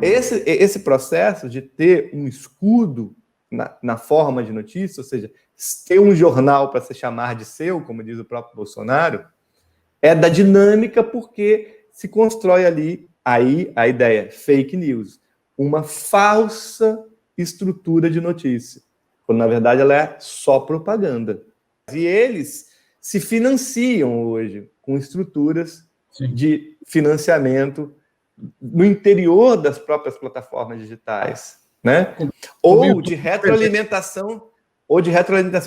Esse processo de ter um escudo na forma de notícia, ou seja, ter um jornal para se chamar de seu, como diz o próprio Bolsonaro, é da dinâmica porque se constrói ali, aí a ideia, fake news, uma falsa estrutura de notícia, quando na verdade ela é só propaganda. E eles se financiam hoje com estruturas de financiamento no interior das próprias plataformas digitais, né? Ou de retroalimentação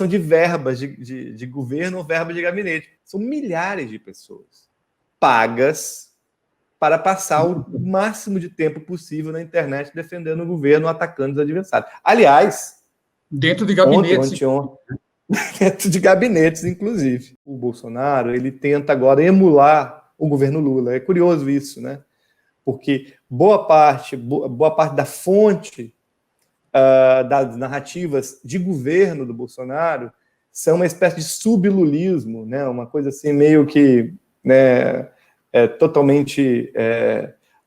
de verbas de governo ou verbas de gabinete. São milhares de pessoas pagas para passar o máximo de tempo possível na internet defendendo o governo, atacando os adversários. Aliás, dentro de gabinetes. Dentro de gabinetes, inclusive. O Bolsonaro, ele tenta agora emular o governo Lula. É curioso isso, né? Porque boa parte da fonte das narrativas de governo do Bolsonaro são uma espécie de sublulismo, né? Uma coisa assim meio que, né, totalmente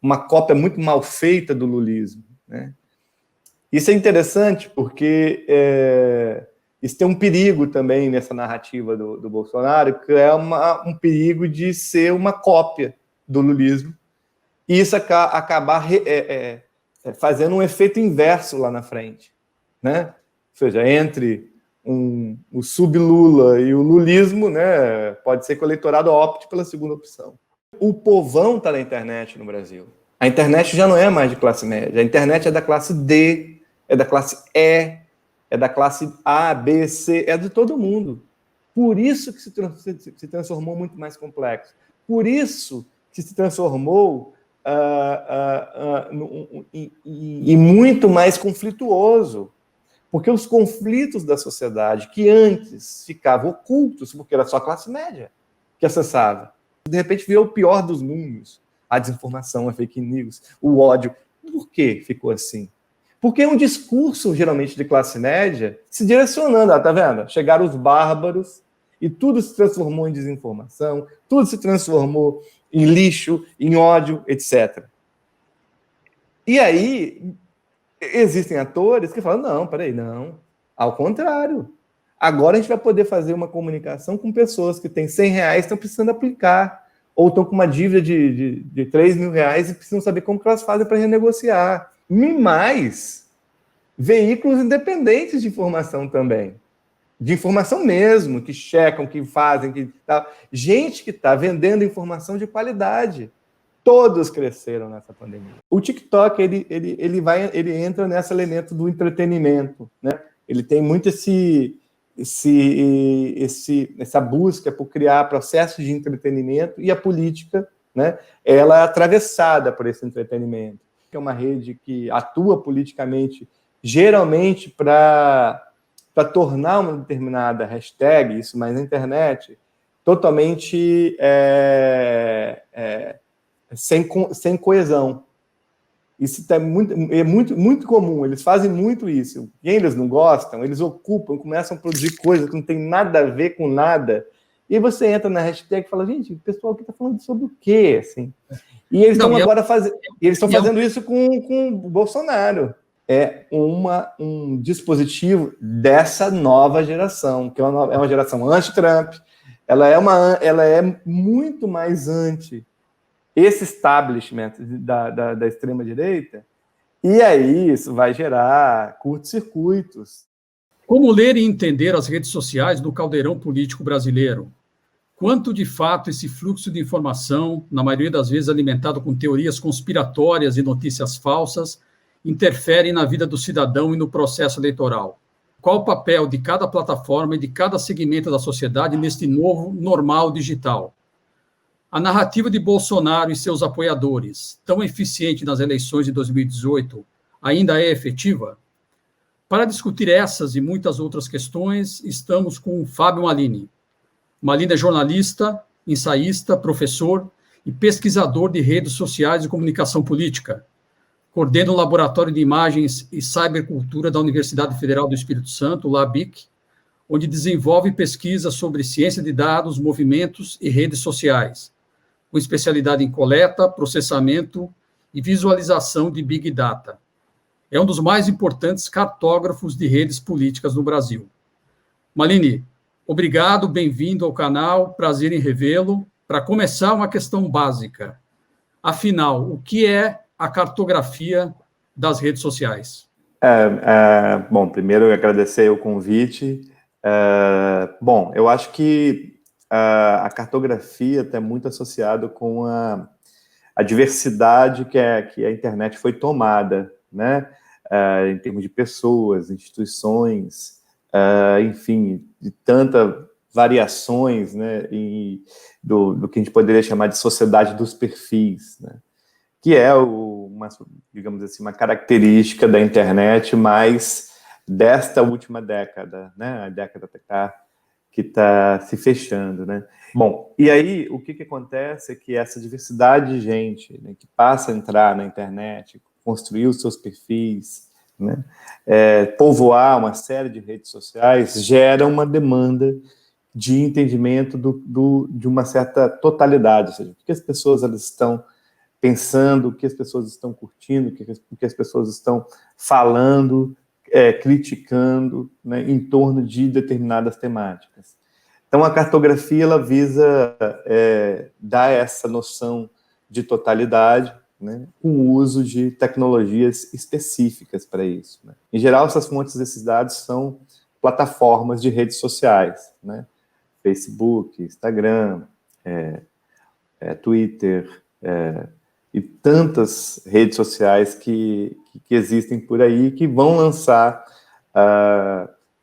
uma cópia muito mal feita do lulismo, né? Isso é interessante porque isso tem um perigo também nessa narrativa do Bolsonaro, que é um perigo de ser uma cópia do lulismo, e isso acabar fazendo um efeito inverso lá na frente, né? Ou seja, entre o sub-Lula e o lulismo, né, pode ser que o eleitorado opte pela segunda opção. O povão está na internet no Brasil. A internet já não é mais de classe média, a internet é da classe D, é da classe E, é da classe A, B, C, é de todo mundo. Por isso que se transformou muito mais complexo. Por isso que se transformou e muito mais conflituoso, porque os conflitos da sociedade que antes ficavam ocultos, porque era só a classe média que acessava, de repente veio o pior dos mundos, a desinformação, a fake news, o ódio. Por que ficou assim? Porque é um discurso, geralmente, de classe média, se direcionando, tá vendo? Chegaram os bárbaros e tudo se transformou em desinformação, tudo se transformou em lixo, em ódio, etc. E aí, existem atores que falam, não, peraí, não. Ao contrário. Agora a gente vai poder fazer uma comunicação com pessoas que têm R$100 e estão precisando aplicar, ou estão com uma dívida de R$3.000 e precisam saber como que elas fazem para renegociar. E mais, veículos independentes de informação também. De informação mesmo, que checam, que fazem, gente que está vendendo informação de qualidade. Todos cresceram nessa pandemia. O TikTok, ele entra nesse elemento do entretenimento, né? Ele tem muito essa busca por criar processos de entretenimento, e a política, né, ela é atravessada por esse entretenimento. É uma rede que atua politicamente, geralmente para tornar uma determinada hashtag, isso mais na internet, totalmente sem coesão. Isso é muito comum, eles fazem muito isso. Quem eles não gostam, eles ocupam, começam a produzir coisas que não tem nada a ver com nada, e você entra na hashtag e fala, gente, o pessoal aqui está falando sobre o quê? Assim? E eles estão agora fazendo isso com o Bolsonaro. É um dispositivo dessa nova geração, que é uma geração anti-Trump, ela é muito mais anti esse establishment da extrema-direita, e aí isso vai gerar curtos-circuitos. Como ler e entender as redes sociais no caldeirão político brasileiro? Quanto, de fato, esse fluxo de informação, na maioria das vezes alimentado com teorias conspiratórias e notícias falsas, interfere na vida do cidadão e no processo eleitoral? Qual o papel de cada plataforma e de cada segmento da sociedade neste novo normal digital? A narrativa de Bolsonaro e seus apoiadores, tão eficiente nas eleições de 2018, ainda é efetiva? Para discutir essas e muitas outras questões, estamos com o Fábio Malini. Malini é jornalista, ensaísta, professor e pesquisador de redes sociais e comunicação política. Coordena o Laboratório de Imagens e Cybercultura da Universidade Federal do Espírito Santo, LABIC, onde desenvolve pesquisas sobre ciência de dados, movimentos e redes sociais, com especialidade em coleta, processamento e visualização de Big Data. É um dos mais importantes cartógrafos de redes políticas no Brasil. Malini, obrigado, bem-vindo ao canal, prazer em revê-lo. Para começar, uma questão básica. Afinal, o que é a cartografia das redes sociais? Bom, primeiro eu agradecer o convite. Bom, eu acho que a cartografia está muito associada com a diversidade que a internet foi tomada, né? Em termos de pessoas, instituições, enfim, de tantas variações, né? E do que a gente poderia chamar de sociedade dos perfis, né? Que é digamos assim, uma característica da internet mais desta última década, né? A década que está se fechando, né? Bom, e aí o que acontece é que essa diversidade de gente, né, que passa a entrar na internet, construir os seus perfis, né, povoar uma série de redes sociais, gera uma demanda de entendimento de uma certa totalidade, ou seja, o que as pessoas elas estão pensando, o que as pessoas estão curtindo, o que as pessoas estão falando, criticando, né, em torno de determinadas temáticas. Então, a cartografia ela visa dar essa noção de totalidade, né, com o uso de tecnologias específicas para isso, né. Em geral, essas fontes desses dados são plataformas de redes sociais, né, Facebook, Instagram, Twitter, e tantas redes sociais que existem por aí, que vão lançar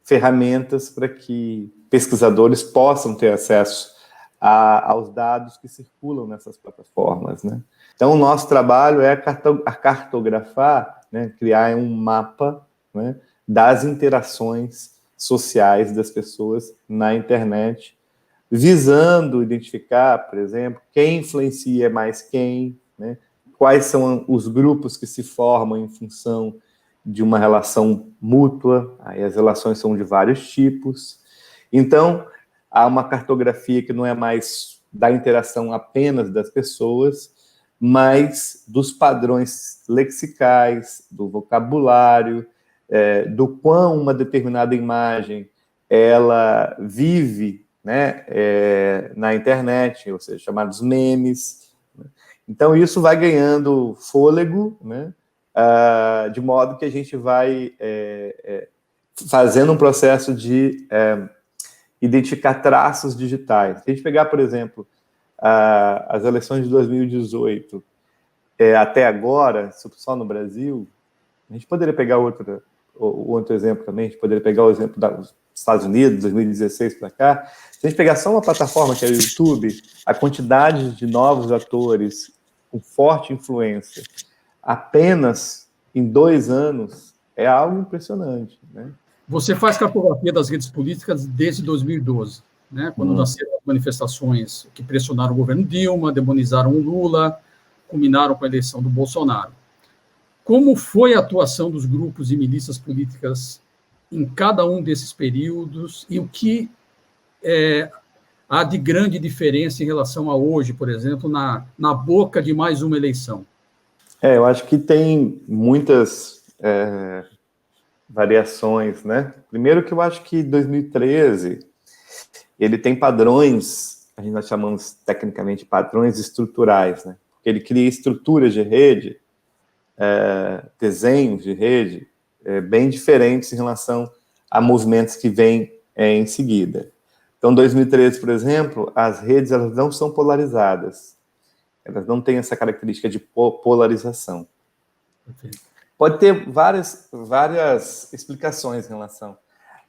ferramentas para que pesquisadores possam ter acesso aos dados que circulam nessas plataformas, né? Então, o nosso trabalho é cartografar, né, criar um mapa, né, das interações sociais das pessoas na internet, visando identificar, por exemplo, quem influencia mais quem, né? Quais são os grupos que se formam em função de uma relação mútua, aí as relações são de vários tipos. Então, há uma cartografia que não é mais da interação apenas das pessoas, mas dos padrões lexicais, do vocabulário, do quão uma determinada imagem ela vive, né, na internet, ou seja, chamados memes. Então, isso vai ganhando fôlego, né, de modo que a gente vai fazendo um processo de identificar traços digitais. Se a gente pegar, por exemplo, as eleições de 2018 até agora, só no Brasil, a gente poderia pegar outro exemplo também, a gente poderia pegar o exemplo dos Estados Unidos, 2016 para cá. Se a gente pegar só uma plataforma que é o YouTube, a quantidade de novos atores com forte influência apenas em 2 anos é algo impressionante, né? Você faz cartografia das redes políticas desde 2012, né, quando nasceram as manifestações que pressionaram o governo Dilma, demonizaram o Lula, culminaram com a eleição do Bolsonaro. Como foi a atuação dos grupos e milícias políticas em cada um desses períodos e o que há de grande diferença em relação a hoje, por exemplo, na boca de mais uma eleição? Eu acho que tem muitas variações, né? Primeiro que eu acho que 2013 ele tem padrões, nós chamamos tecnicamente padrões estruturais, né? Porque ele cria estruturas de rede, desenhos de rede, bem diferentes em relação a movimentos que vêm em seguida. Então, 2013, por exemplo, as redes elas não são polarizadas. Elas não têm essa característica de polarização. Perfeito. Pode ter várias explicações em relação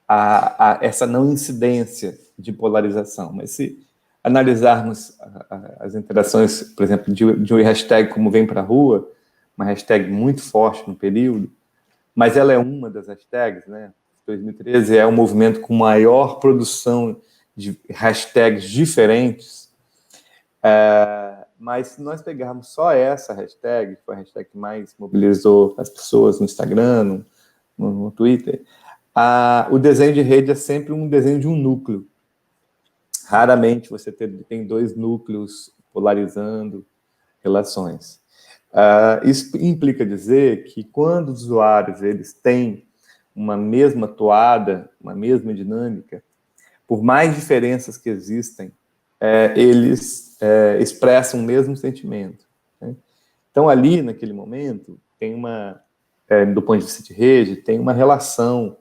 a essa não incidência de polarização, mas se analisarmos as interações, por exemplo, de uma hashtag como Vem Pra Rua, uma hashtag muito forte no período, mas ela é uma das hashtags, né? 2013 é um movimento com maior produção de hashtags diferentes, mas se nós pegarmos só essa hashtag, que foi a hashtag que mais mobilizou as pessoas no Instagram, no Twitter, o desenho de rede é sempre um desenho de um núcleo. Raramente você tem 2 núcleos polarizando relações. Isso implica dizer que quando os usuários eles têm uma mesma toada, uma mesma dinâmica, por mais diferenças que existem, eles expressam o mesmo sentimento, né? Então, ali, naquele momento, tem do ponto de vista de rede, tem uma relação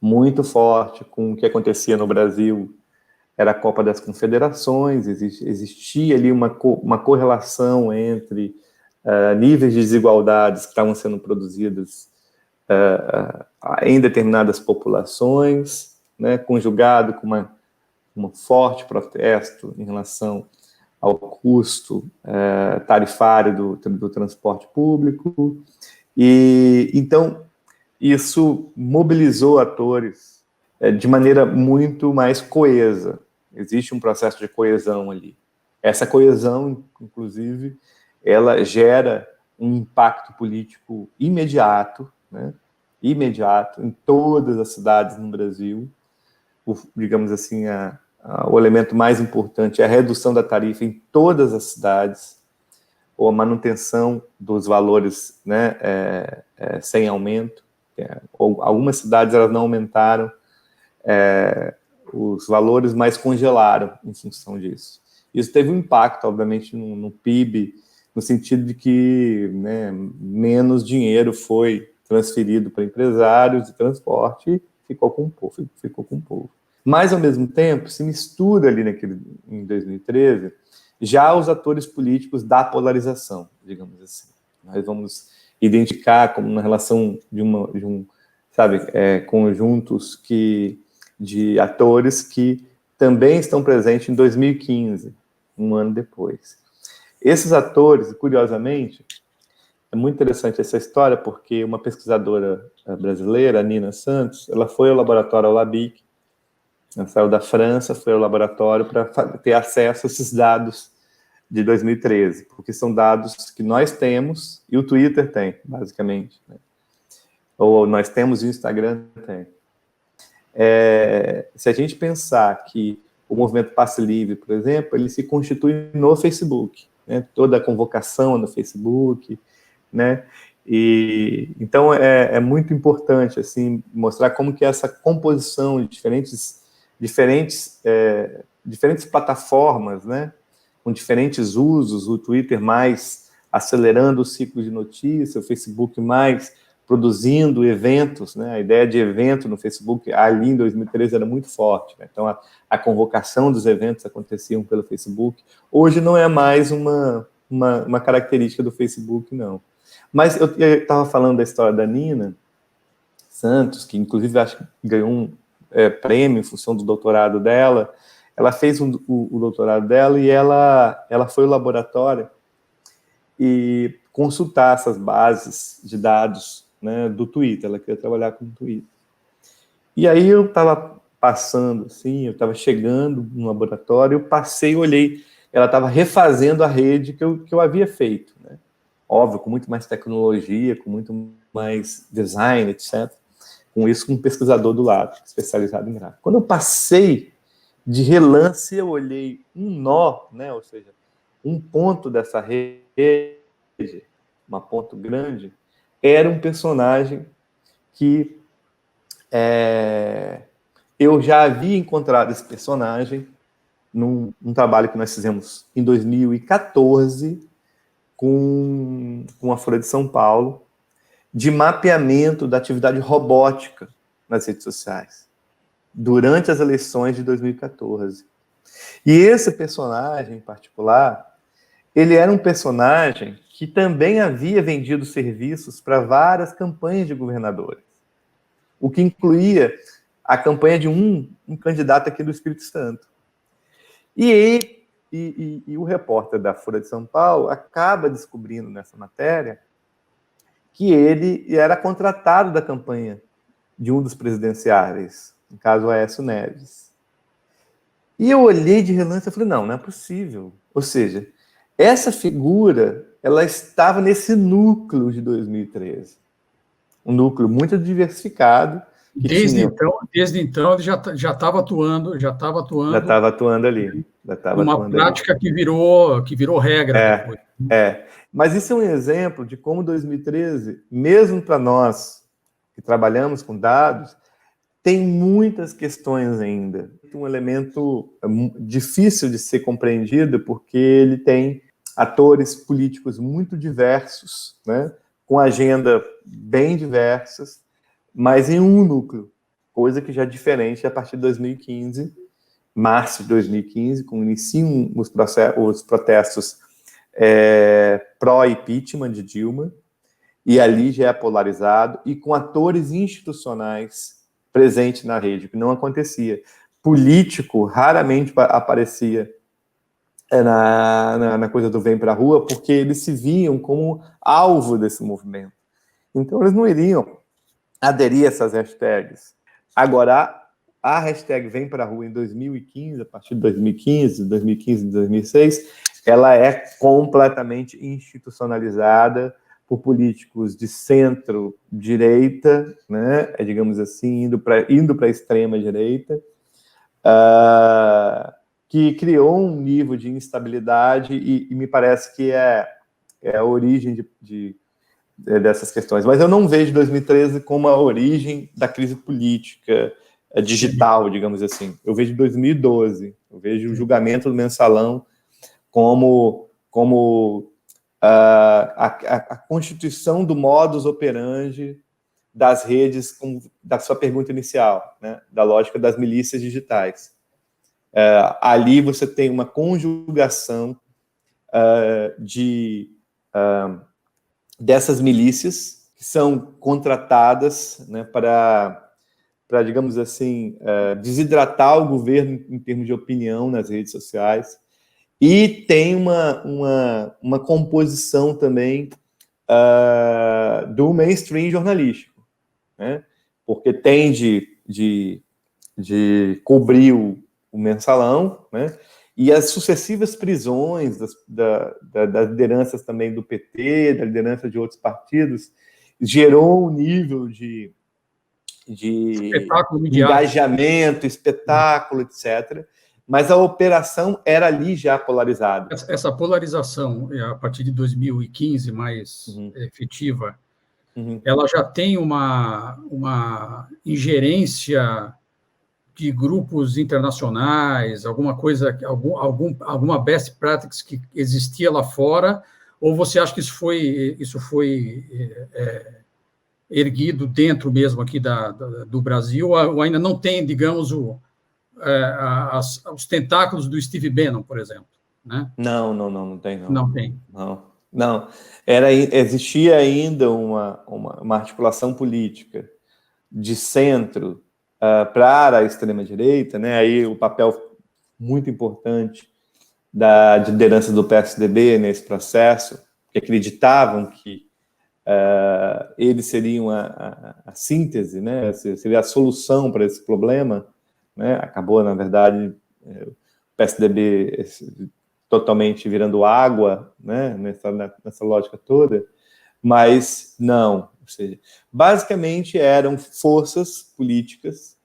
muito forte com o que acontecia no Brasil. Era a Copa das Confederações, existia ali uma correlação entre níveis de desigualdades que estavam sendo produzidos em determinadas populações, né, conjugado com um forte protesto em relação ao custo tarifário do transporte público. E então isso mobilizou atores de maneira muito mais coesa. Existe um processo de coesão ali. Essa coesão, inclusive, ela gera um impacto político imediato, né? Imediato, em todas as cidades no Brasil. Digamos assim, o elemento mais importante é a redução da tarifa em todas as cidades, ou a manutenção dos valores, né, sem aumento. Algumas cidades elas não aumentaram os valores, mas congelaram em função disso. Isso teve um impacto, obviamente, no PIB, no sentido de que, né, menos dinheiro foi transferido para empresários de transporte e ficou com o povo. Mas, ao mesmo tempo, se mistura ali em 2013 já os atores políticos da polarização, digamos assim. Nós vamos identificar como uma relação conjuntos de atores que também estão presentes em 2015, um ano depois. Esses atores, curiosamente, é muito interessante essa história, porque uma pesquisadora brasileira, a Nina Santos, ela foi ao laboratório Labic, ela saiu da França, foi ao laboratório para ter acesso a esses dados de 2013, porque são dados que nós temos e o Twitter tem, basicamente, né? Ou nós temos e o Instagram tem. Se a gente pensar que o movimento Passe Livre, por exemplo, ele se constitui no Facebook, né? Toda a convocação no Facebook, né? E então é muito importante assim mostrar como que essa composição de diferentes plataformas, né, com diferentes usos, o Twitter mais acelerando o ciclo de notícia, o Facebook mais produzindo eventos, né? A ideia de evento no Facebook ali em 2013 era muito forte, né? Então a convocação dos eventos aconteciam pelo Facebook. Hoje não é mais uma característica do Facebook, não. Mas eu estava falando da história da Nina Santos, que inclusive acho que ganhou um prêmio em função do doutorado dela. Ela fez o doutorado dela e ela foi ao laboratório e consultar essas bases de dados, né, do Twitter. Ela queria trabalhar com o Twitter. E aí eu estava passando, assim, eu estava chegando no laboratório, eu passei, olhei, ela estava refazendo a rede que eu havia feito, né? Óbvio, com muito mais tecnologia, com muito mais design, etc. Com isso, com um pesquisador do lado, especializado em gráfico. Quando eu passei de relance, eu olhei um nó, né, ou seja, um ponto dessa rede, uma ponto grande, era um personagem que eu já havia encontrado esse personagem num trabalho que nós fizemos em 2014 com a Folha de São Paulo, de mapeamento da atividade robótica nas redes sociais, durante as eleições de 2014. E esse personagem em particular, ele era um personagem que também havia vendido serviços para várias campanhas de governadores, o que incluía a campanha de um candidato aqui do Espírito Santo. E o repórter da Folha de São Paulo acaba descobrindo nessa matéria que ele era contratado da campanha de um dos presidenciáveis, no caso, Aécio Neves. E eu olhei de relance e falei, não é possível. Ou seja, essa figura, ela estava nesse núcleo de 2013. Um núcleo muito diversificado, Desde então ele já estava atuando, Já estava atuando ali. Uma prática que virou regra depois. Mas isso é um exemplo de como 2013, mesmo para nós que trabalhamos com dados, tem muitas questões ainda. Um elemento difícil de ser compreendido, porque ele tem atores políticos muito diversos, né, com agenda bem diversas, mas em um núcleo, coisa que já é diferente a partir de 2015, março de 2015, quando iniciam os protestos pró-impeachment de Dilma, e ali já é polarizado, e com atores institucionais presentes na rede, que não acontecia. Político raramente aparecia na coisa do Vem Pra Rua, porque eles se viam como alvo desse movimento. Então, eles não iriam aderir a essas hashtags. Agora, a hashtag Vem Pra Rua em 2015, a partir de 2015 e 2006, ela é completamente institucionalizada por políticos de centro-direita, né, digamos assim, indo para a extrema-direita, que criou um nível de instabilidade e me parece que é a origem dessas questões. Mas eu não vejo 2013 como a origem da crise política digital, digamos assim. Eu vejo 2012, eu vejo o julgamento do Mensalão como a constituição do modus operandi das redes, da sua pergunta inicial, né, da lógica das milícias digitais. Ali você tem uma conjugação dessas milícias que são contratadas, né, para, digamos assim, desidratar o governo em termos de opinião nas redes sociais, e tem uma composição também do mainstream jornalístico, né? Porque tem de cobrir o Mensalão, né? E as sucessivas prisões das lideranças também do PT, da liderança de outros partidos, gerou um nível de engajamento, espetáculo, etc. Mas a operação era ali já polarizada. Essa polarização, a partir de 2015, mais efetiva, ela já tem uma ingerência de grupos internacionais, alguma coisa, alguma best practice que existia lá fora, ou você acha que isso foi erguido dentro mesmo aqui do Brasil, ou ainda não tem, digamos, os tentáculos do Steve Bannon, por exemplo, né? Não tem. Não tem. Não. Existia ainda uma articulação política de centro para a extrema-direita, né? Aí o papel muito importante da liderança do PSDB nesse processo, que acreditavam que eles seriam a síntese, né? Seria a solução para esse problema, né? Acabou, na verdade, o PSDB totalmente virando água, né? Nessa lógica toda, mas não. Ou seja, basicamente eram forças políticas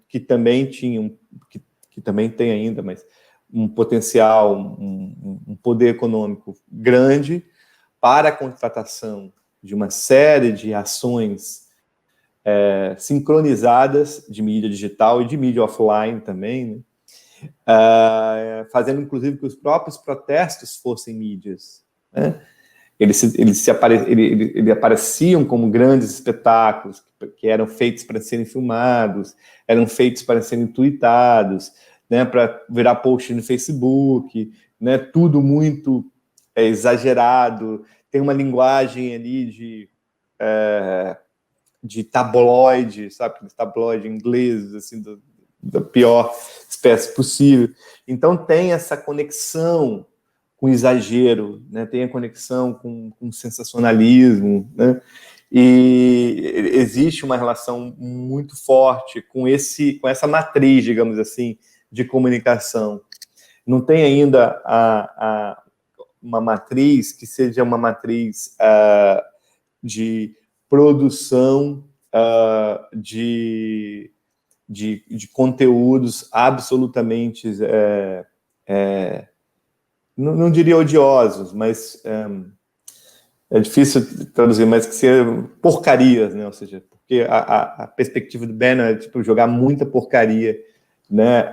que também tinham, que também tem ainda, mas um potencial, um poder econômico grande para a contratação de uma série de ações sincronizadas de mídia digital e de mídia offline também, né? Fazendo inclusive que os próprios protestos fossem mídias, né? Eles apareciam como grandes espetáculos que eram feitos para serem filmados, eram feitos para serem tweetados, né, para virar post no Facebook, né, tudo muito exagerado. Tem uma linguagem ali de tabloide, sabe, tabloide inglês, assim, da pior espécie possível. Então tem essa conexão com exagero, né? Tem a conexão com sensacionalismo, né? E existe uma relação muito forte com essa matriz, digamos assim, de comunicação. Não tem ainda uma matriz que seja uma matriz de produção de conteúdos absolutamente, não diria odiosos, mas é difícil traduzir, mas que sejam porcarias, né? Ou seja, porque a perspectiva do Bannon é tipo, jogar muita porcaria, né,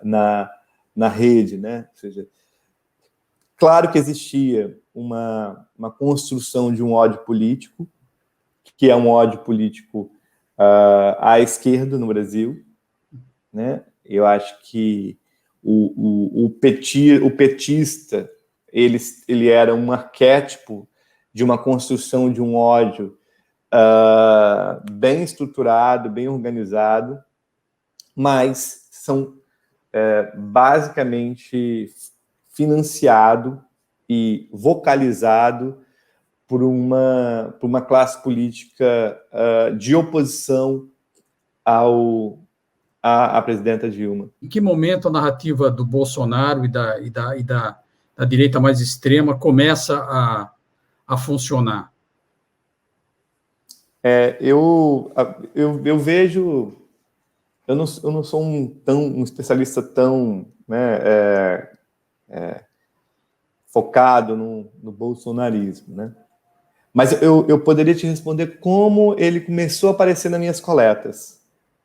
na rede, né? Ou seja, claro que existia uma construção de um ódio político, que é um ódio político à esquerda no Brasil, né? Eu acho que o petista ele era um arquétipo de uma construção de um ódio bem estruturado, bem organizado, mas são basicamente financiado e vocalizado por uma classe política de oposição à presidenta Dilma. Em que momento a narrativa do Bolsonaro e da direita mais extrema começa a funcionar? Eu vejo... Eu não sou um especialista tão, né, focado no bolsonarismo, né? Mas eu poderia te responder como ele começou a aparecer nas minhas coletas.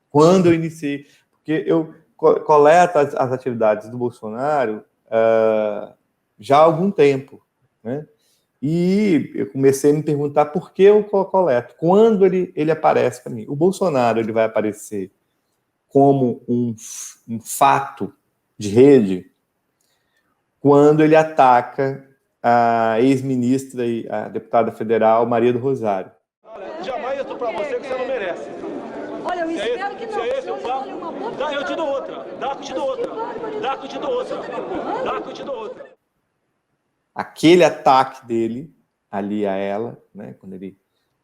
Quando eu iniciei... Porque eu coleto as atividades do Bolsonaro já há algum tempo, né? E eu comecei a me perguntar por que eu coleto. Quando ele aparece para mim? O Bolsonaro ele vai aparecer como um fato de rede quando ele ataca a ex-ministra e a deputada federal Maria do Rosário. Olha, jamais eu estou para você que você não merece. Olha, eu espero que não. Se é esse o papo, eu te dou outra. Dá que eu te dou outra. Dá que eu te dou outra. Dá que eu te dou outra. Aquele ataque dele ali a ela, né, quando ele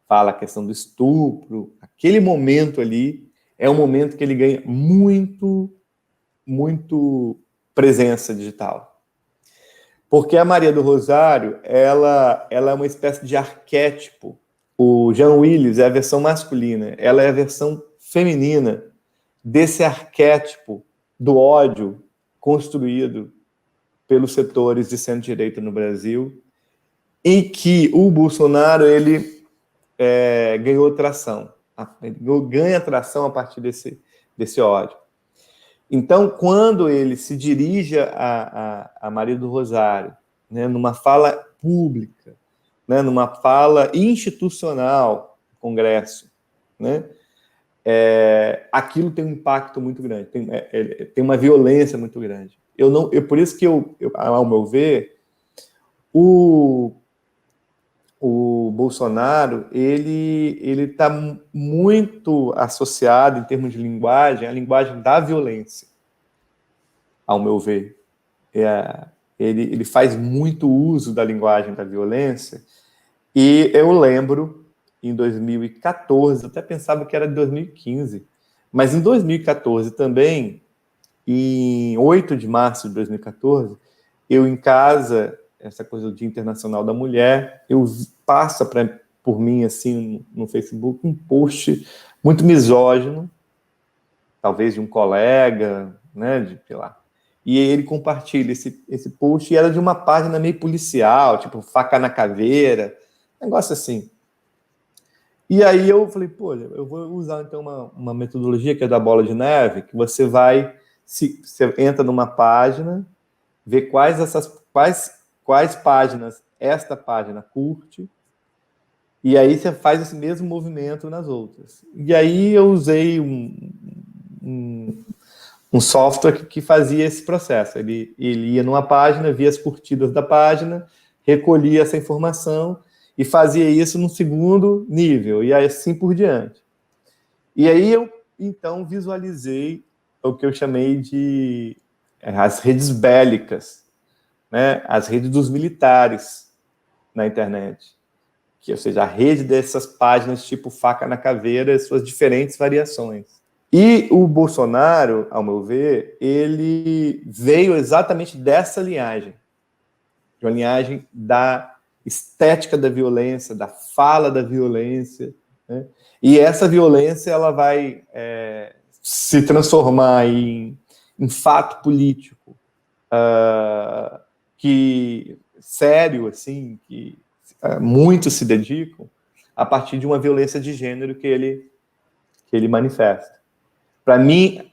fala a questão do estupro, aquele momento ali é um momento que ele ganha muito presença digital. Porque a Maria do Rosário, ela é uma espécie de arquétipo. O Jean Willis é a versão masculina, ela é a versão feminina desse arquétipo do ódio construído pelos setores de centro-direita no Brasil, em que o Bolsonaro ele ganhou tração. Ele ganha tração a partir desse ódio. Então, quando ele se dirige a Maria do Rosário, né, numa fala pública, né, numa fala institucional, Congresso, né, aquilo tem um impacto muito grande, tem uma violência muito grande. Por isso que ao meu ver, o Bolsonaro, ele está muito associado, em termos de linguagem, à linguagem da violência, ao meu ver. Ele faz muito uso da linguagem da violência, e eu lembro, em 2014, até pensava que era de 2015, mas em 2014 também, em 8 de março de 2014, eu em casa... essa coisa do Dia Internacional da Mulher, passa por mim, assim, no Facebook, um post muito misógino, talvez de um colega, né, sei lá, e ele compartilha esse post, e era de uma página meio policial, tipo, faca na caveira, negócio assim. E aí eu falei, pô, eu vou usar, então, uma metodologia que é da bola de neve, que você você entra numa página, vê quais páginas esta página curte, e aí você faz esse mesmo movimento nas outras. E aí eu usei um software que fazia esse processo. Ele ia numa página, via as curtidas da página, recolhia essa informação e fazia isso num segundo nível, e assim por diante. E aí eu, então, visualizei o que eu chamei de as redes bélicas, né, as redes dos militares na internet, ou seja, a rede dessas páginas tipo faca na caveira e suas diferentes variações. E o Bolsonaro, ao meu ver, ele veio exatamente dessa linhagem, de uma linhagem da estética da violência, da fala da violência, né? E essa violência ela vai se transformar em fato político que sério, assim, que muitos se dedicam a partir de uma violência de gênero que ele manifesta. Para mim,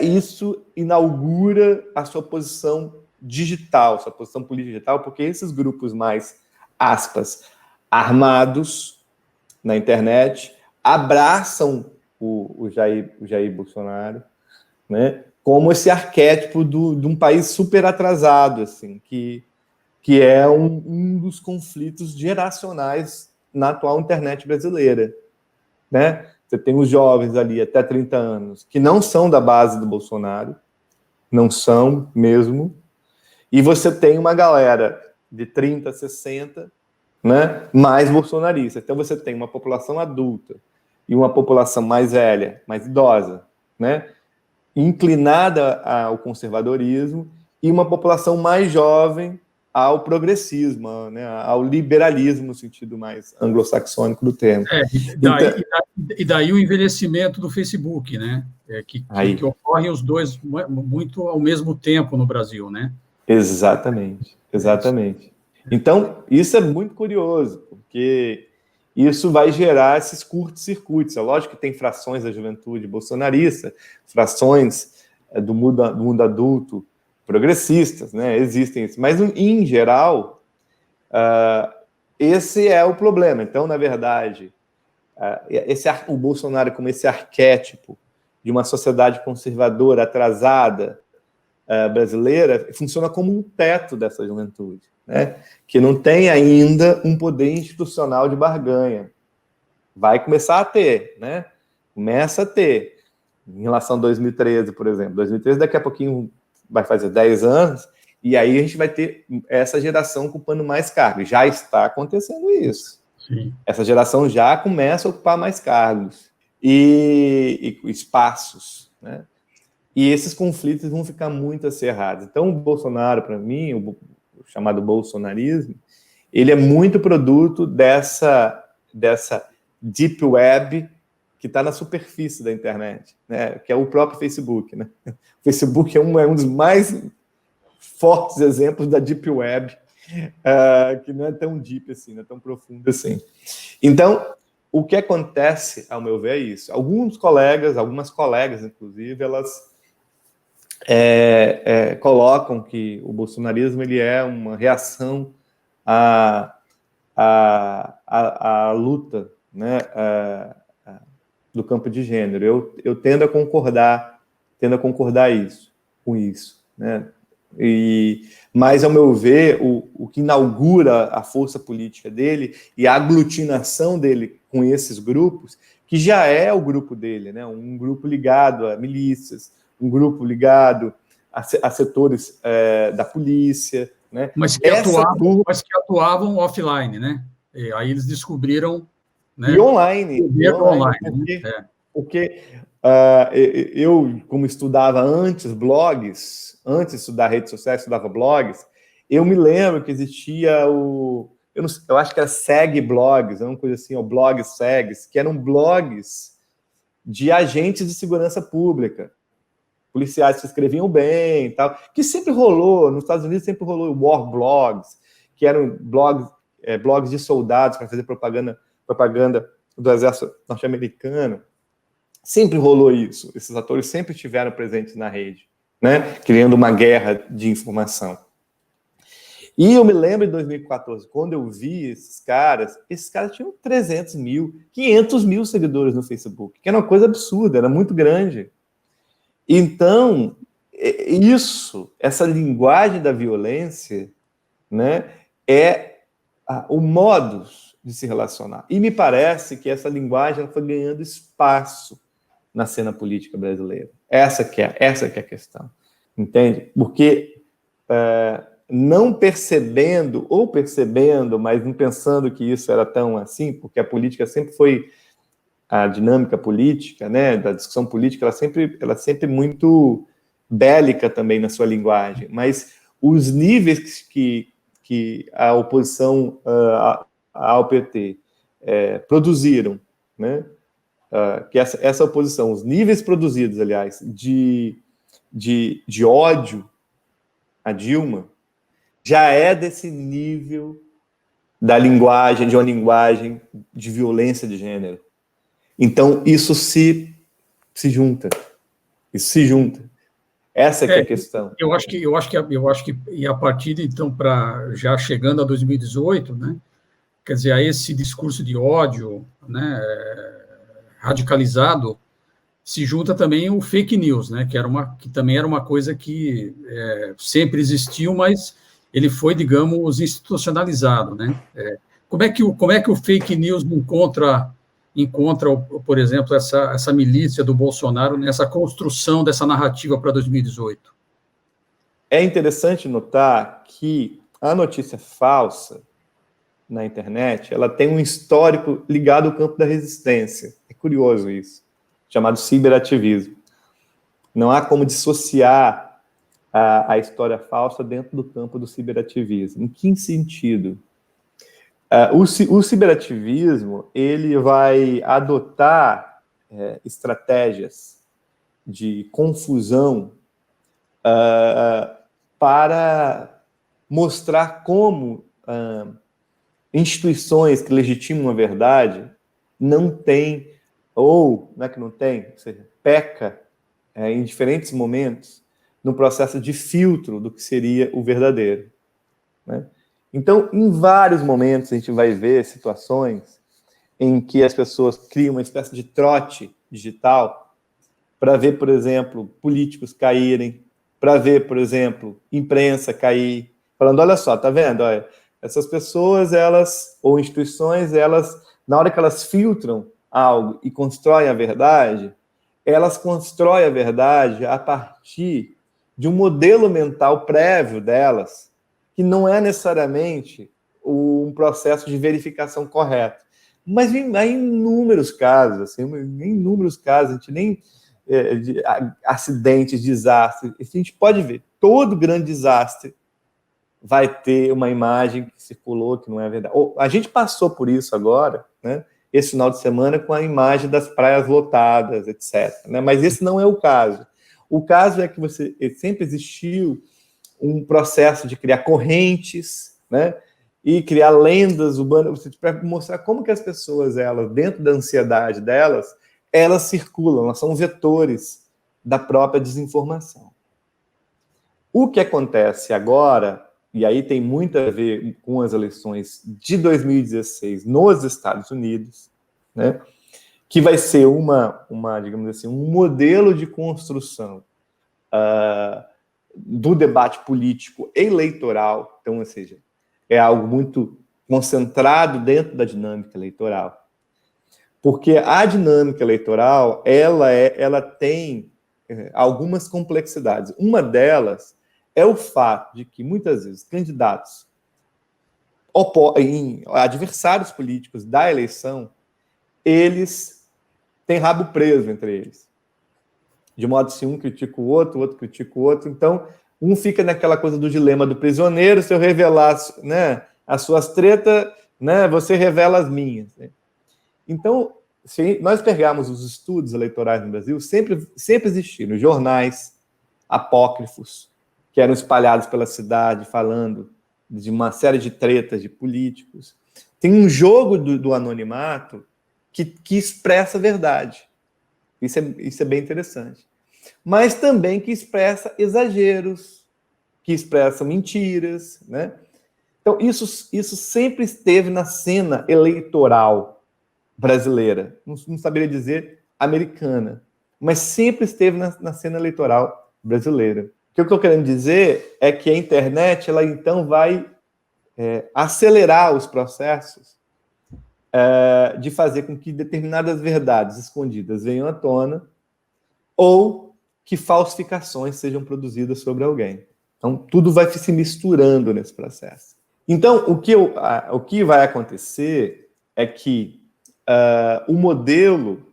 isso inaugura a sua posição digital, sua posição política digital, porque esses grupos mais, aspas, armados na internet abraçam o Jair Bolsonaro, né, como esse arquétipo de um país super atrasado, assim, que é um dos conflitos geracionais na atual internet brasileira, né? Você tem os jovens ali até 30 anos que não são da base do Bolsonaro, não são mesmo, e você tem uma galera de 30, 60, né, mais bolsonarista. Então você tem uma população adulta e uma população mais velha, mais idosa, né, inclinada ao conservadorismo, e uma população mais jovem ao progressismo, né, ao liberalismo no sentido mais anglo-saxônico do termo. E daí o envelhecimento do Facebook, né? Que ocorrem os dois muito ao mesmo tempo no Brasil, né? Exatamente. Então, isso é muito curioso, porque isso vai gerar esses curtos-circuitos. É lógico que tem frações da juventude bolsonarista, frações do mundo adulto progressistas, né? Existem isso. Mas, em geral, esse é o problema. Então, na verdade, o Bolsonaro como esse arquétipo de uma sociedade conservadora, atrasada, brasileira, funciona como um teto dessa juventude, né? Que não tem ainda um poder institucional de barganha. Vai começar a ter, né? Começa a ter. Em relação a 2013, por exemplo. 2013, daqui a pouquinho, vai fazer 10 anos, e aí a gente vai ter essa geração ocupando mais cargos. Já está acontecendo isso. Sim. Essa geração já começa a ocupar mais cargos e espaços, né? E esses conflitos vão ficar muito acirrados. Então, o Bolsonaro, para mim, o chamado bolsonarismo, ele é muito produto dessa deep web que está na superfície da internet, né? Que é o próprio Facebook, né? O Facebook é um dos mais fortes exemplos da deep web, que não é tão deep assim, não é tão profundo assim. Então, o que acontece, ao meu ver, é isso. Algumas colegas, inclusive, elas colocam que o bolsonarismo ele é uma reação à luta, né, do campo de gênero. Eu tendo a concordar com isso, né? Mas, ao meu ver, o que inaugura a força política dele e a aglutinação dele com esses grupos, que já é o grupo dele, né? Um grupo ligado a milícias, um grupo ligado a setores da polícia, né? Mas que atuavam offline, né? E aí eles descobriram... Né? E online. Porque eu, como estudava antes de estudar redes sociais, estudava blogs, eu me lembro que existia eu acho que era Seg Blogs, uma coisa assim, ou Blog Segs, que eram blogs de agentes de segurança pública, policiais que escreviam bem e tal, que sempre rolou, nos Estados Unidos sempre rolou War Blogs, que eram blogs de soldados para fazer propaganda do exército norte-americano. Sempre rolou isso. Esses atores sempre estiveram presentes na rede, né? Criando uma guerra de informação. E eu me lembro de 2014, quando eu vi esses caras tinham 300 mil, 500 mil seguidores no Facebook, que era uma coisa absurda, era muito grande. Então, essa linguagem da violência, né, é o modus de se relacionar. E me parece que essa linguagem ela foi ganhando espaço na cena política brasileira. Essa que é a questão. Entende? Porque não percebendo, ou percebendo, mas não pensando que isso era tão assim, porque a política sempre foi, a dinâmica política, né, da discussão política, ela sempre muito bélica também na sua linguagem, mas os níveis que a oposição ao PT produziram né, que essa oposição, os níveis produzidos, aliás, de ódio a Dilma, já é desse nível da linguagem, de uma linguagem de violência de gênero. Então, isso se junta. Isso se junta. Essa que é a questão. Eu acho que e a partir de, então, já chegando a 2018, né, quer dizer, a esse discurso de ódio, né, radicalizado, se junta também o fake news, né, que também era uma coisa que sempre existiu, mas ele foi, digamos, institucionalizado, né? Como é que o fake news encontra, por exemplo, essa milícia do Bolsonaro nessa construção dessa narrativa para 2018? É interessante notar que a notícia falsa na internet, ela tem um histórico ligado ao campo da resistência. É curioso isso, chamado ciberativismo. Não há como dissociar a história falsa dentro do campo do ciberativismo. Em que sentido? O ciberativismo, ele vai adotar estratégias de confusão para mostrar como instituições que legitimam a verdade não têm, ou não é que não tem, ou seja, peca em diferentes momentos no processo de filtro do que seria o verdadeiro, né? Então, em vários momentos, a gente vai ver situações em que as pessoas criam uma espécie de trote digital para ver, por exemplo, políticos caírem, para ver, por exemplo, imprensa cair, falando, olha só, tá vendo? Olha, essas pessoas, ou instituições, na hora que elas filtram algo e constroem a verdade, elas constroem a verdade a partir de um modelo mental prévio delas, que não é necessariamente um processo de verificação correto. Mas há inúmeros casos, assim, a gente nem de acidentes, desastres, a gente pode ver, todo grande desastre vai ter uma imagem que circulou que não é verdade. A gente passou por isso agora, né, esse final de semana, com a imagem das praias lotadas, etc., né, mas esse não é o caso. O caso é que sempre existiu um processo de criar correntes, né, e criar lendas urbanas, para mostrar como que as pessoas, dentro da ansiedade delas, elas circulam, elas são vetores da própria desinformação. O que acontece agora, e aí tem muito a ver com as eleições de 2016 nos Estados Unidos, né, que vai ser digamos assim, um modelo de construção do debate político eleitoral, então, ou seja, é algo muito concentrado dentro da dinâmica eleitoral, porque a dinâmica eleitoral, ela tem algumas complexidades. Uma delas é o fato de que, muitas vezes, candidatos adversários políticos da eleição, eles têm rabo preso entre eles. De modo que se um critica o outro critica o outro. Então, um fica naquela coisa do dilema do prisioneiro, se eu revelar, né, as suas tretas, né, você revela as minhas. Né? Então, se nós pegarmos os estudos eleitorais no Brasil, sempre existiram jornais apócrifos que eram espalhados pela cidade, falando de uma série de tretas de políticos. Tem um jogo do anonimato que expressa a verdade. Isso é bem interessante. Mas também que expressa exageros, que expressa mentiras, né? Então, isso sempre esteve na cena eleitoral brasileira. Não saberia dizer americana, mas sempre esteve na cena eleitoral brasileira. O que eu estou querendo dizer é que a internet, ela então vai acelerar os processos de fazer com que determinadas verdades escondidas venham à tona ou que falsificações sejam produzidas sobre alguém. Então, tudo vai se misturando nesse processo. Então, o que vai acontecer é que o modelo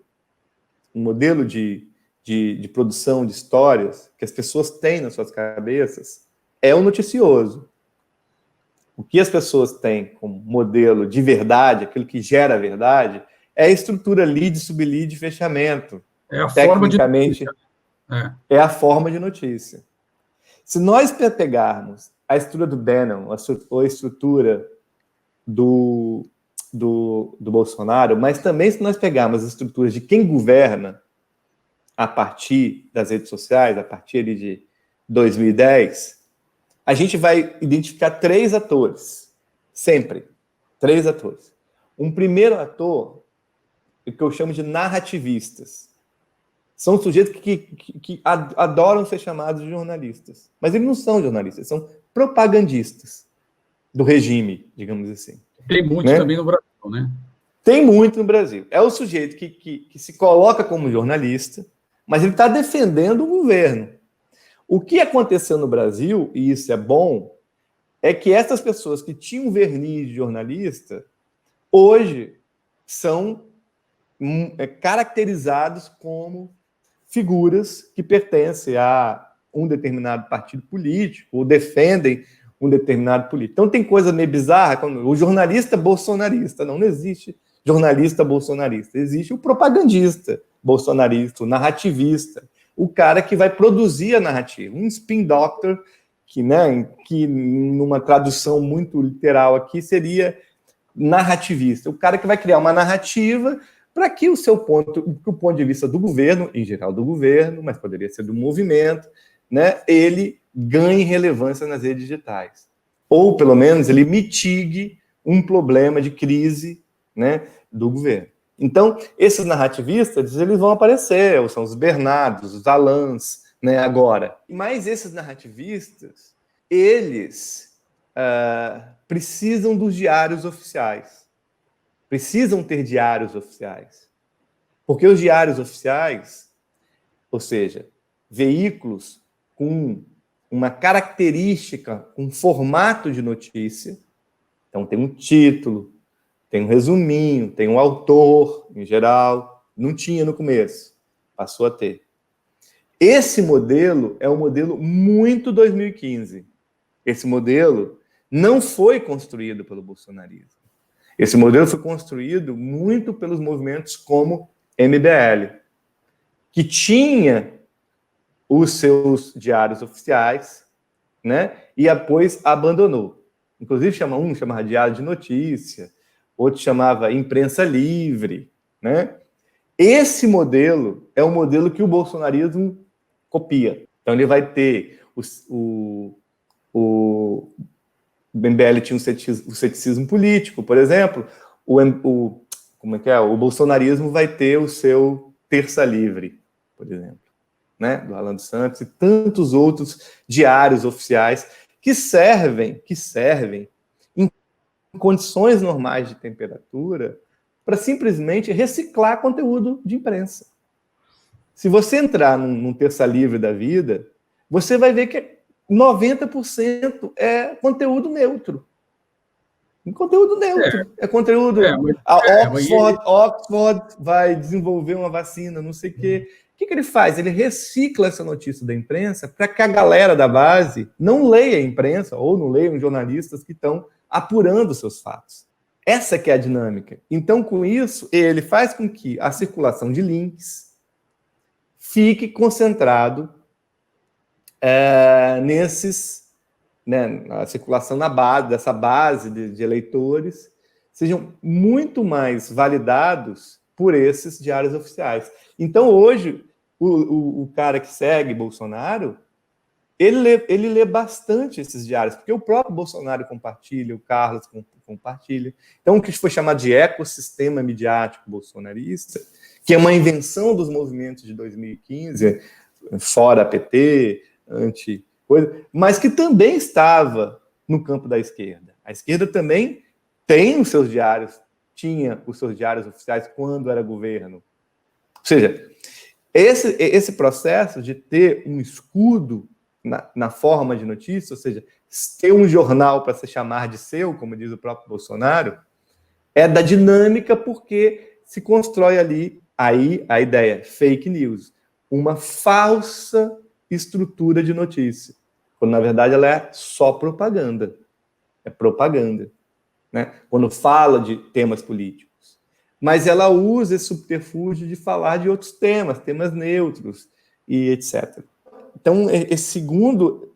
de produção de histórias que as pessoas têm nas suas cabeças é o noticioso. O que as pessoas têm como modelo de verdade, aquilo que gera a verdade, é a estrutura lead, sublead, fechamento. É a forma de Tecnicamente, é a forma de notícia. Se nós pegarmos a estrutura do Bannon, ou a estrutura do Bolsonaro, mas também se nós pegarmos as estruturas de quem governa a partir das redes sociais, a partir de 2010, a gente vai identificar 3 atores, sempre, 3 atores. Um primeiro ator, o que eu chamo de narrativistas. São sujeitos que adoram ser chamados de jornalistas, mas eles não são jornalistas, são propagandistas do regime, digamos assim. Tem muito também no Brasil, né? Tem muito no Brasil. É o sujeito que se coloca como jornalista, mas ele está defendendo o governo. O que aconteceu no Brasil, e isso é bom, é que essas pessoas que tinham verniz de jornalista, hoje são caracterizados como figuras que pertencem a um determinado partido político, ou defendem um determinado político. Então tem coisa meio bizarra, como o jornalista bolsonarista. Não existe jornalista bolsonarista. Existe o propagandista bolsonarista, o narrativista, o cara que vai produzir a narrativa. Um spin doctor, que numa tradução muito literal aqui seria narrativista. O cara que vai criar uma narrativa para que o ponto de vista do governo, em geral do governo, mas poderia ser do movimento, né, ele ganhe relevância nas redes digitais. Ou, pelo menos, ele mitigue um problema de crise, né, do governo. Então, esses narrativistas, eles vão aparecer, são os Bernardos, os Alans, né, agora. Mas esses narrativistas, eles precisam dos diários oficiais. Precisam ter diários oficiais. Porque os diários oficiais, ou seja, veículos com uma característica, um formato de notícia, então tem um título, tem um resuminho, tem um autor, em geral, não tinha no começo, passou a ter. Esse modelo é um modelo muito 2015. Esse modelo não foi construído pelo bolsonarismo. Esse modelo foi construído muito pelos movimentos como MBL, que tinha os seus diários oficiais, né? E depois abandonou. Inclusive chamava Diário de Notícia, outro chamava Imprensa Livre, né? Esse modelo é o modelo que o bolsonarismo copia. Então ele vai ter o MBL tinha o ceticismo político, por exemplo, o bolsonarismo vai ter o seu Terça Livre, por exemplo, né, do Alan dos Santos, e tantos outros diários oficiais que servem em condições normais de temperatura para simplesmente reciclar conteúdo de imprensa. Se você entrar num Terça Livre da vida, você vai ver que 90% é conteúdo neutro. Conteúdo neutro. É conteúdo... Oxford vai desenvolver uma vacina, não sei o quê. O que ele faz? Ele recicla essa notícia da imprensa para que a galera da base não leia a imprensa ou não leiam jornalistas que estão apurando seus fatos. Essa que é a dinâmica. Então, com isso, ele faz com que a circulação de links fique concentrado a circulação dessa base de eleitores, sejam muito mais validados por esses diários oficiais. Então, hoje, o cara que segue Bolsonaro, ele lê bastante esses diários, porque o próprio Bolsonaro compartilha, o Carlos compartilha. Então, o que foi chamado de ecossistema midiático bolsonarista, que é uma invenção dos movimentos de 2015, fora a PT, mas que também estava no campo da esquerda. A esquerda também tem os seus diários, tinha os seus diários oficiais quando era governo. Ou seja, esse processo de ter um escudo na forma de notícia, ou seja, ter um jornal para se chamar de seu, como diz o próprio Bolsonaro, é da dinâmica porque se constrói ali, aí a ideia, fake news, uma falsa estrutura de notícia, quando na verdade ela é só propaganda. É propaganda, né? Quando fala de temas políticos. mas ela usa esse subterfúgio de falar de outros temas, temas neutros e etc. Então, esse segundo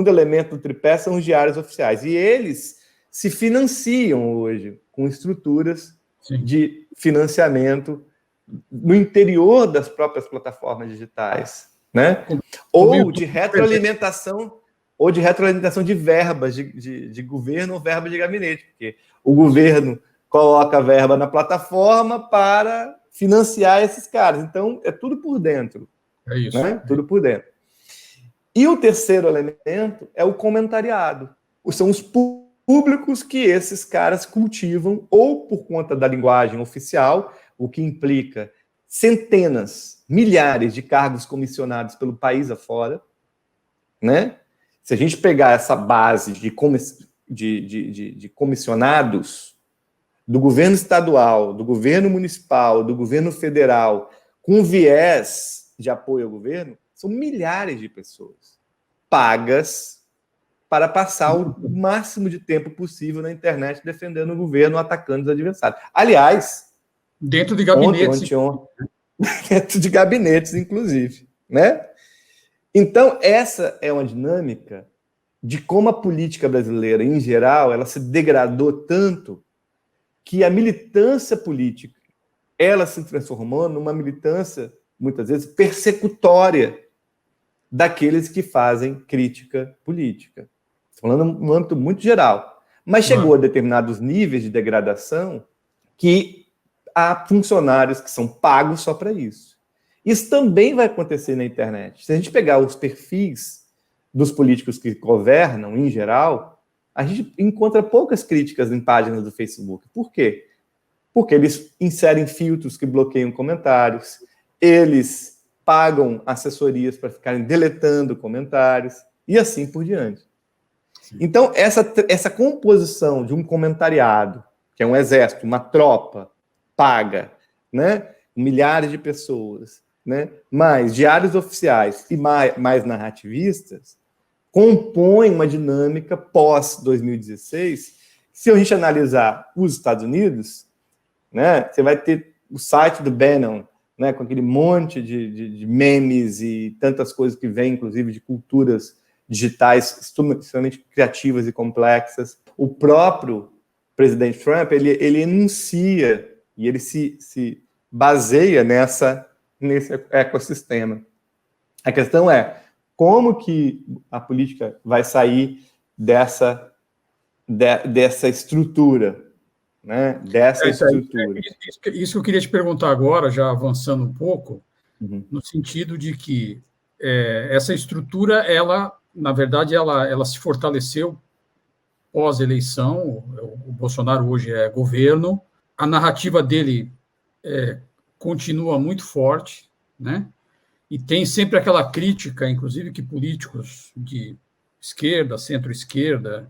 elemento do tripé são os diários oficiais. E eles se financiam hoje com estruturas Sim. de financiamento no interior das próprias plataformas digitais, né? Ou de retroalimentação de verbas de governo ou verba de gabinete, porque o governo coloca a verba na plataforma para financiar esses caras. Então, é tudo por dentro. É isso. Né? Tudo por dentro. E o terceiro elemento é o comentariado. São os públicos que esses caras cultivam, ou por conta da linguagem oficial, o que implica centenas, milhares de cargos comissionados pelo país afora, né? Se a gente pegar essa base de comissionados do governo estadual, do governo municipal, do governo federal, com viés de apoio ao governo, são milhares de pessoas pagas para passar o máximo de tempo possível na internet defendendo o governo, atacando os adversários. Aliás, dentro de gabinetes. Dentro de gabinetes, inclusive, né? Então, essa é uma dinâmica de como a política brasileira, em geral, ela se degradou tanto que a militância política, ela se transformou numa militância, muitas vezes, persecutória daqueles que fazem crítica política. Estou falando num âmbito muito geral. Mas chegou a determinados níveis de degradação que há funcionários que são pagos só para isso. Isso também vai acontecer na internet. Se a gente pegar os perfis dos políticos que governam, em geral, a gente encontra poucas críticas em páginas do Facebook. Por quê? Porque eles inserem filtros que bloqueiam comentários, eles pagam assessorias para ficarem deletando comentários, e assim por diante. Sim. Então, essa composição de um comentariado, que é um exército, uma tropa paga, né, milhares de pessoas, né, mais diários oficiais e mais narrativistas, compõem uma dinâmica pós-2016. Se a gente analisar os Estados Unidos, né, você vai ter o site do Bannon, né, com aquele monte de memes e tantas coisas que vêm, inclusive, de culturas digitais extremamente criativas e complexas. O próprio presidente Trump, ele enuncia e ele se baseia nesse ecossistema. A questão é como que a política vai sair dessa estrutura, né? Isso que eu queria te perguntar agora, já avançando um pouco, no sentido de que essa estrutura, ela, na verdade, ela se fortaleceu pós-eleição. O Bolsonaro hoje é governo, a narrativa dele continua muito forte, né? E tem sempre aquela crítica, inclusive, que políticos de esquerda, centro-esquerda,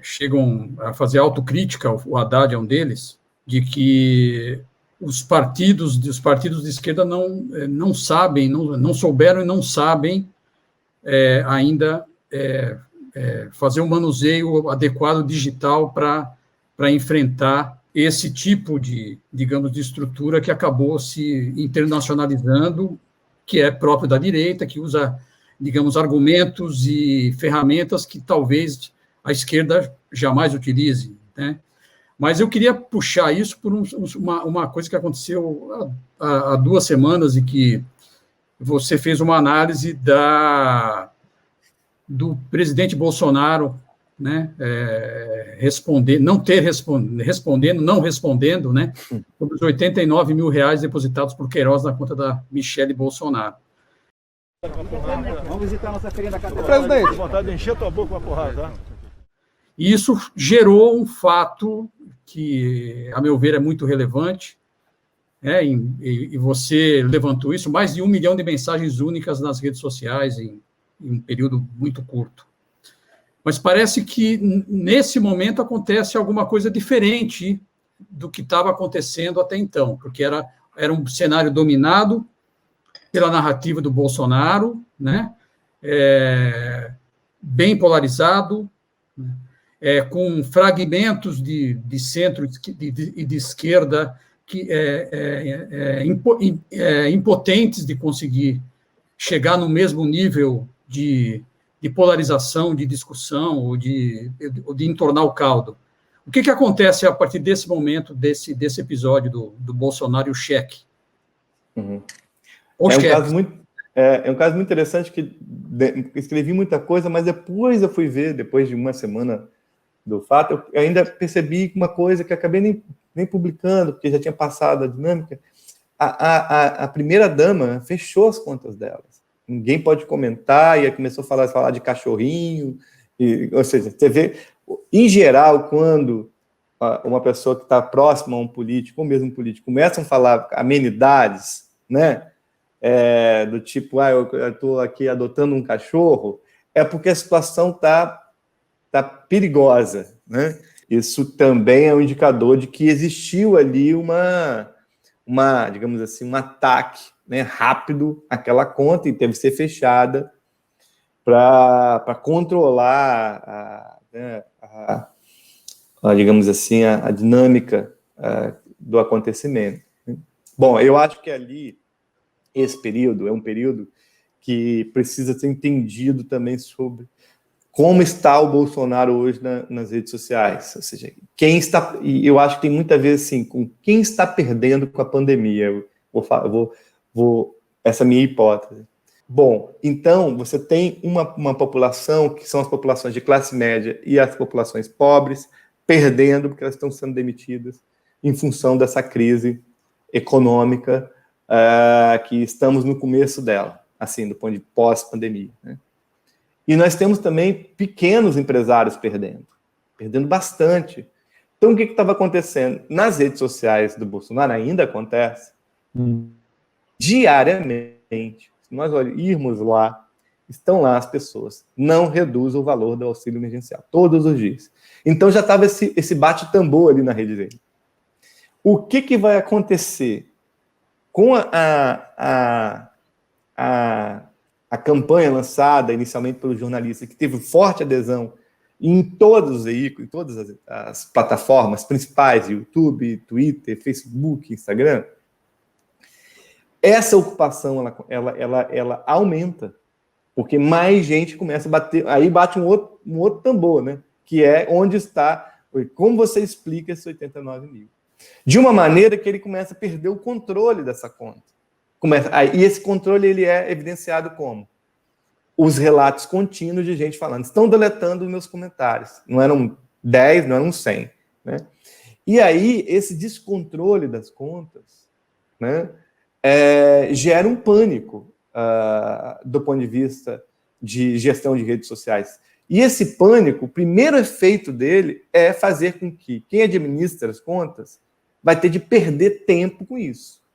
chegam a fazer autocrítica, o Haddad é um deles, de que os partidos de esquerda não sabem, não souberam e não sabem ainda fazer um manuseio adequado digital para enfrentar esse tipo de, digamos, de estrutura que acabou se internacionalizando, que é próprio da direita, que usa, digamos, argumentos e ferramentas que talvez a esquerda jamais utilize, né? Mas eu queria puxar isso por uma coisa que aconteceu há 2 semanas e que você fez uma análise do presidente Bolsonaro, né, não respondendo, né, sobre os 89 mil reais depositados por Queiroz na conta da Michele Bolsonaro. Vamos visitar a nossa feirinha da catedral. Presidente, vontade de encher tua boca com a porrada, tá? E isso gerou um fato que, a meu ver, é muito relevante, e você levantou isso, mais de 1 milhão de mensagens únicas nas redes sociais em um período muito curto. Mas parece que, nesse momento, acontece alguma coisa diferente do que estava acontecendo até então, porque era um cenário dominado pela narrativa do Bolsonaro, né? Bem polarizado, né? com fragmentos de centro e de esquerda que impotentes de conseguir chegar no mesmo nível de polarização, de discussão, ou de entornar o caldo. O que acontece a partir desse momento, desse episódio do Bolsonaro e o cheque? Uhum. É um caso muito interessante que escrevi muita coisa, mas depois eu fui ver, depois de uma semana do fato, eu ainda percebi uma coisa que acabei nem publicando, porque já tinha passado a dinâmica. A primeira-dama fechou as contas delas. Ninguém pode comentar, e aí começou a falar de cachorrinho, ou seja, você vê, em geral, quando uma pessoa que está próxima a um político, ou mesmo um político, começam a falar amenidades, né, do tipo, eu estou aqui adotando um cachorro, é porque a situação está perigosa, né? Isso também é um indicador de que existiu ali digamos assim, um ataque, né, rápido àquela conta, e teve que ser fechada para controlar digamos assim, a dinâmica do acontecimento. Bom, eu acho que ali, esse período é um período que precisa ser entendido também sobre como está o Bolsonaro hoje nas redes sociais. Ou seja, e eu acho que tem muito a ver assim, com quem está perdendo com a pandemia. Essa é a minha hipótese. Bom, então, você tem uma população, que são as populações de classe média e as populações pobres, perdendo porque elas estão sendo demitidas em função dessa crise econômica que estamos no começo dela, assim, do ponto de pós-pandemia, né? E nós temos também pequenos empresários perdendo bastante. Então, o que estava acontecendo? Nas redes sociais do Bolsonaro, ainda acontece, diariamente, se nós irmos lá, estão lá as pessoas, não reduz o valor do auxílio emergencial, todos os dias. Então, já estava esse bate-tambor ali na rede dele. O que vai acontecer com a campanha lançada inicialmente pelo jornalista, que teve forte adesão em todos os veículos, em todas as plataformas principais, YouTube, Twitter, Facebook, Instagram? Essa ocupação ela aumenta, porque mais gente começa a bater, aí bate um outro tambor, né? Que é onde está, como você explica esses 89 mil? De uma maneira que ele começa a perder o controle dessa conta. E esse controle ele é evidenciado como? Os relatos contínuos de gente falando, estão deletando os meus comentários. Não eram 10, não eram 100. Né? E aí, esse descontrole das contas, né, gera um pânico do ponto de vista de gestão de redes sociais. E esse pânico, o primeiro efeito dele é fazer com que quem administra as contas vai ter de perder tempo com isso.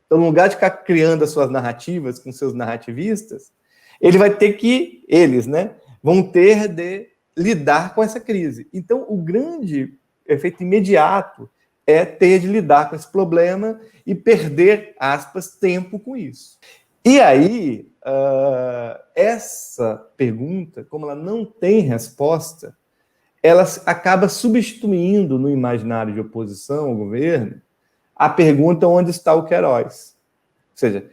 Então, no lugar de ficar criando as suas narrativas com seus narrativistas, eles, né, vão ter de lidar com essa crise. Então, o grande efeito imediato é ter de lidar com esse problema e perder, aspas, tempo com isso. E aí, essa pergunta, como ela não tem resposta, ela acaba substituindo no imaginário de oposição ao governo a pergunta onde está o Queiroz. Ou seja,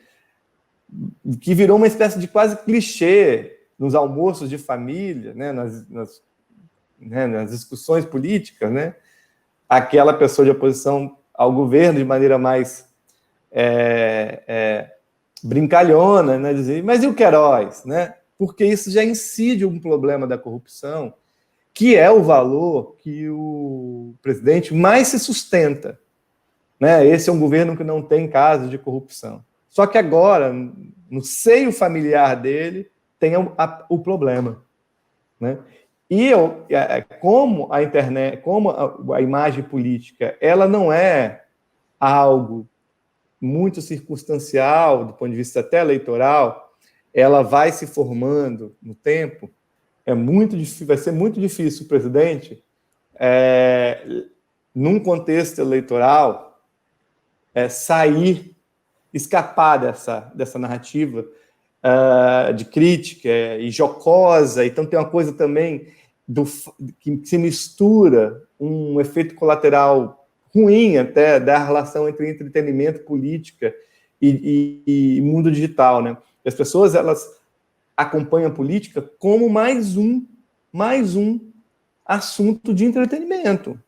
que virou uma espécie de quase clichê nos almoços de família, né, nas discussões políticas, né, aquela pessoa de oposição ao governo de maneira mais brincalhona, né, dizer, mas e o Queiroz? Né? Porque isso já incide um problema da corrupção, que é o valor que o presidente mais se sustenta. Né? Esse é um governo que não tem casos de corrupção. Só que agora, no seio familiar dele, tem o problema. Né? E como a internet, como a imagem política, ela não é algo muito circunstancial, do ponto de vista até eleitoral, ela vai se formando no tempo, vai ser muito difícil o presidente, num contexto eleitoral, escapar dessa narrativa de crítica e jocosa. Então tem uma coisa também que se mistura um efeito colateral ruim até da relação entre entretenimento, política e mundo digital, né? As pessoas, elas acompanham a política como mais um assunto de entretenimento.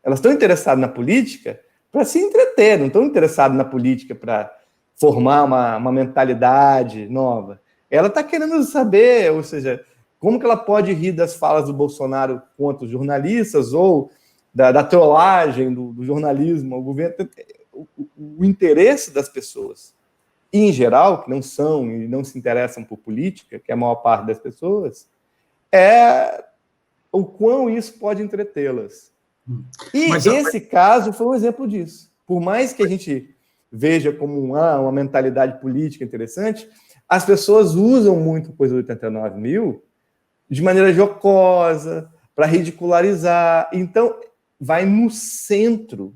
Elas estão interessadas na política para se entreter, não estão interessadas na política para formar uma mentalidade nova. Ela está querendo saber, ou seja, como que ela pode rir das falas do Bolsonaro contra os jornalistas ou da trollagem do jornalismo ao governo. O interesse das pessoas, em geral, que não são e não se interessam por política, que é a maior parte das pessoas, é o quão isso pode entretê-las. E esse caso foi um exemplo disso. Por mais que a gente veja como uma mentalidade política interessante, as pessoas usam muito coisa do 89 mil de maneira jocosa, para ridicularizar. Então, vai no centro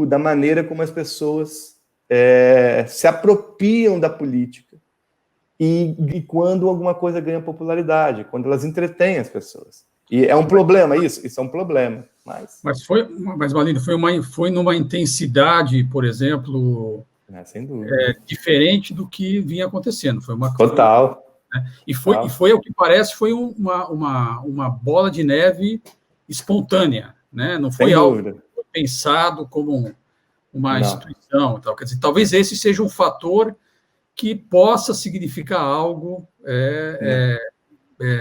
da maneira como as pessoas se apropriam da política e quando alguma coisa ganha popularidade, quando elas entretêm as pessoas. E é um problema isso? Isso é um problema. Mas Malino, foi numa intensidade, por exemplo, sem dúvida, diferente do que vinha acontecendo. Foi uma total. Né? E foi, ao que parece, foi uma bola de neve espontânea, né? Não foi algo pensado como uma instituição. Tal. Quer dizer, talvez esse seja um fator que possa significar algo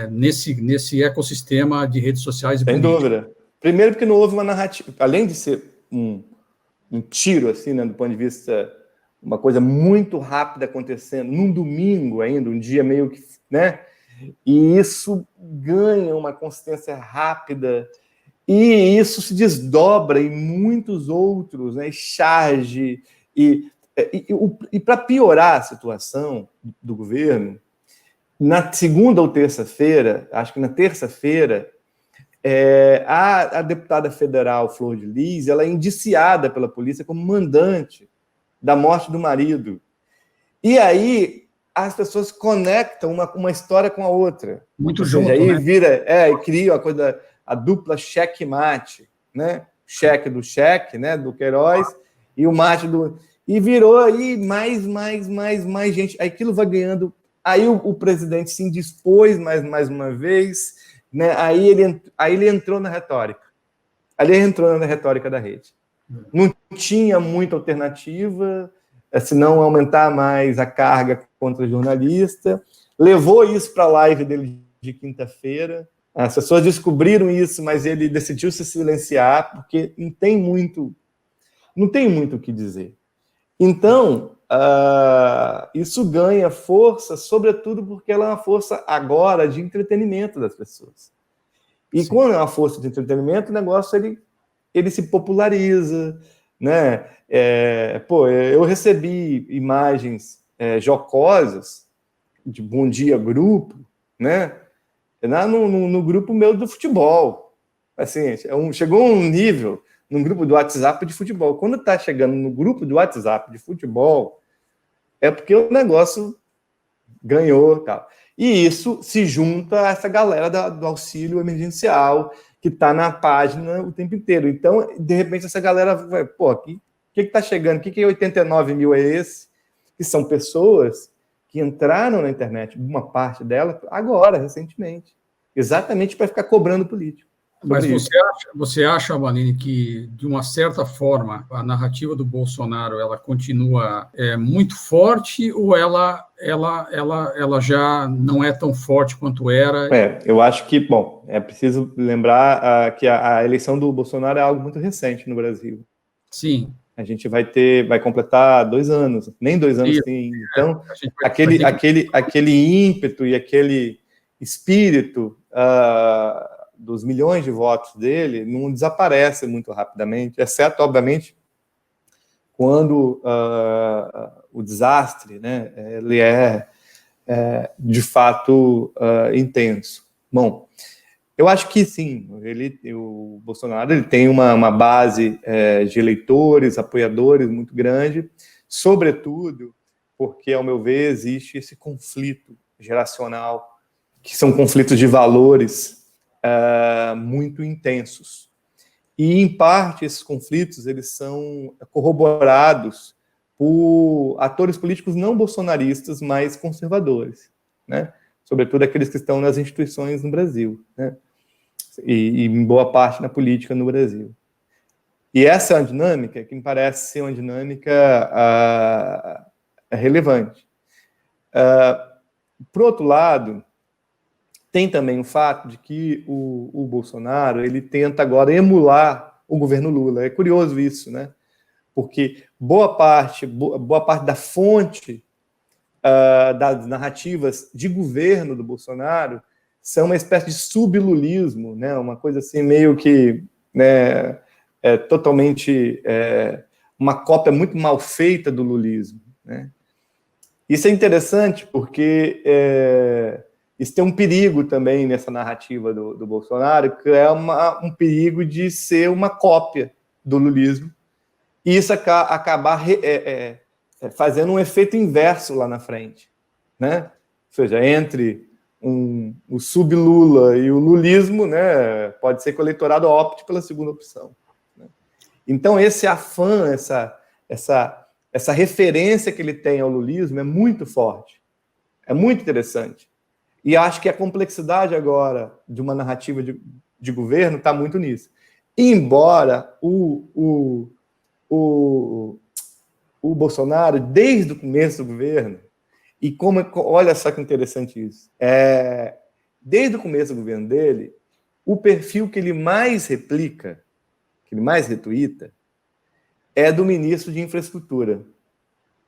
nesse ecossistema de redes sociais. Sem dúvida. Primeiro porque não houve uma narrativa, além de ser um tiro, assim, né, do ponto de vista, uma coisa muito rápida acontecendo, num domingo ainda, um dia meio que, né, e isso ganha uma consistência rápida, e isso se desdobra em muitos outros, né, charge, e para piorar a situação do governo, na segunda ou terça-feira, acho que na terça-feira, a deputada federal Flor de Lis, ela é indiciada pela polícia como mandante da morte do marido. E aí as pessoas conectam uma história com a outra. Muito ou junto, seja, aí né? vira, e cria a dupla cheque-mate, né? Cheque do cheque, né? Do Queiroz, e o mate do... E virou aí mais gente. Aí aquilo vai ganhando... Aí o presidente se indispôs mais uma vez, né? Aí ele entrou na retórica. Ali entrou na retórica da rede. Não tinha muita alternativa, senão aumentar mais a carga contra o jornalista. Levou isso para a live dele de quinta-feira. As pessoas descobriram isso, mas ele decidiu se silenciar, porque não tem muito o que dizer. Então, isso ganha força, sobretudo porque ela é uma força agora de entretenimento das pessoas. E Sim. Quando é uma força de entretenimento, o negócio ele se populariza, né? Eu recebi imagens jocosas de Bom Dia Grupo, né? No grupo meu do futebol. Assim, chegou a um nível num grupo do WhatsApp de futebol. Quando está chegando no grupo do WhatsApp de futebol, é porque o negócio ganhou, tal. E isso se junta a essa galera do auxílio emergencial que está na página o tempo inteiro. Então, de repente, essa galera vai, o que está chegando? O que 89 mil é esse? Que são pessoas que entraram na internet, uma parte dela, agora, recentemente, exatamente para ficar cobrando político. Mas você acha, Malini, que, de uma certa forma, a narrativa do Bolsonaro ela continua muito forte ou ela já não é tão forte quanto era? Eu acho que, é preciso lembrar que a eleição do Bolsonaro é algo muito recente no Brasil. Sim. A gente vai completar 2 anos, nem 2 anos tem. Então, aquele ímpeto e aquele espírito dos milhões de votos dele não desaparece muito rapidamente, exceto, obviamente, quando o desastre, né, ele de fato intenso. Bom, eu acho que sim, o Bolsonaro ele tem uma base de eleitores, apoiadores muito grande, sobretudo porque, ao meu ver, existe esse conflito geracional, que são conflitos de valores, muito intensos. E, em parte, esses conflitos eles são corroborados por atores políticos não bolsonaristas, mas conservadores, né? Sobretudo aqueles que estão nas instituições no Brasil, né? E em boa parte na política no Brasil. E essa é uma dinâmica que me parece ser uma dinâmica relevante. Por outro lado, tem também o fato de que o Bolsonaro ele tenta agora emular o governo Lula. É curioso isso, né? Porque boa parte da fonte das narrativas de governo do Bolsonaro são uma espécie de sublulismo, né? Uma coisa assim meio que, né, totalmente uma cópia muito mal feita do lulismo, né? Isso é interessante porque isso tem um perigo também nessa narrativa do Bolsonaro, que é um perigo de ser uma cópia do lulismo, e isso acabar fazendo um efeito inverso lá na frente, né? Ou seja, entre o sub-Lula e o lulismo, né, pode ser que o eleitorado opte pela segunda opção, né? Então, esse afã, essa referência que ele tem ao lulismo é muito forte, é muito interessante. E acho que a complexidade agora de uma narrativa de governo está muito nisso. Embora o Bolsonaro, desde o começo do governo, e olha só que interessante isso, desde o começo do governo dele, o perfil que ele mais replica, que ele mais retuita, é do ministro de Infraestrutura.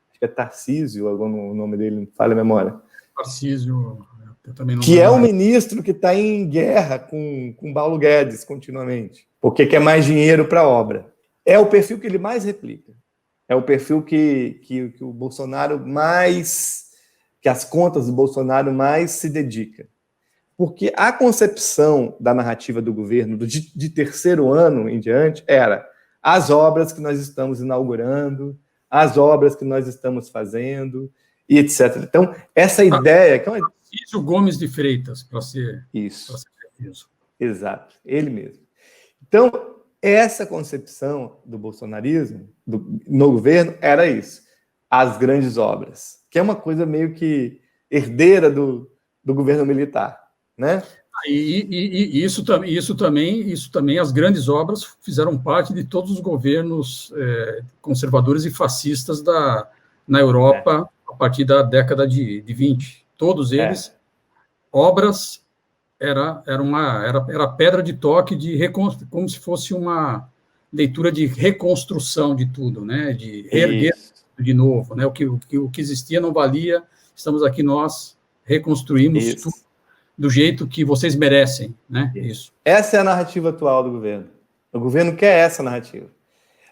Acho que é Tarcísio, o nome dele, não falha a memória. Tarcísio, eu também não que é o ministro que está em guerra com Paulo Guedes continuamente, porque quer mais dinheiro para a obra. É o perfil que ele mais replica. É o perfil que o Bolsonaro mais... que as contas do Bolsonaro mais se dedica. Porque a concepção da narrativa do governo de terceiro ano em diante era as obras que nós estamos inaugurando, as obras que nós estamos fazendo, e etc. Então, essa ideia... que é uma... Tarcísio Gomes de Freitas, para ser... Isso. Pra ser preciso. Exato, ele mesmo. Então, essa concepção do bolsonarismo, no governo, era isso. As grandes obras, que é uma coisa meio que herdeira do governo militar, né? E isso também, as grandes obras fizeram parte de todos os governos conservadores e fascistas na Europa a partir da década de 20. Todos eles, obras, era pedra de toque como se fosse uma leitura de reconstrução de tudo, né? De reerguer de novo, né? O que existia não valia, estamos aqui nós, reconstruímos tudo do jeito que vocês merecem, né? Isso. Essa é a narrativa atual do governo. O governo quer essa narrativa.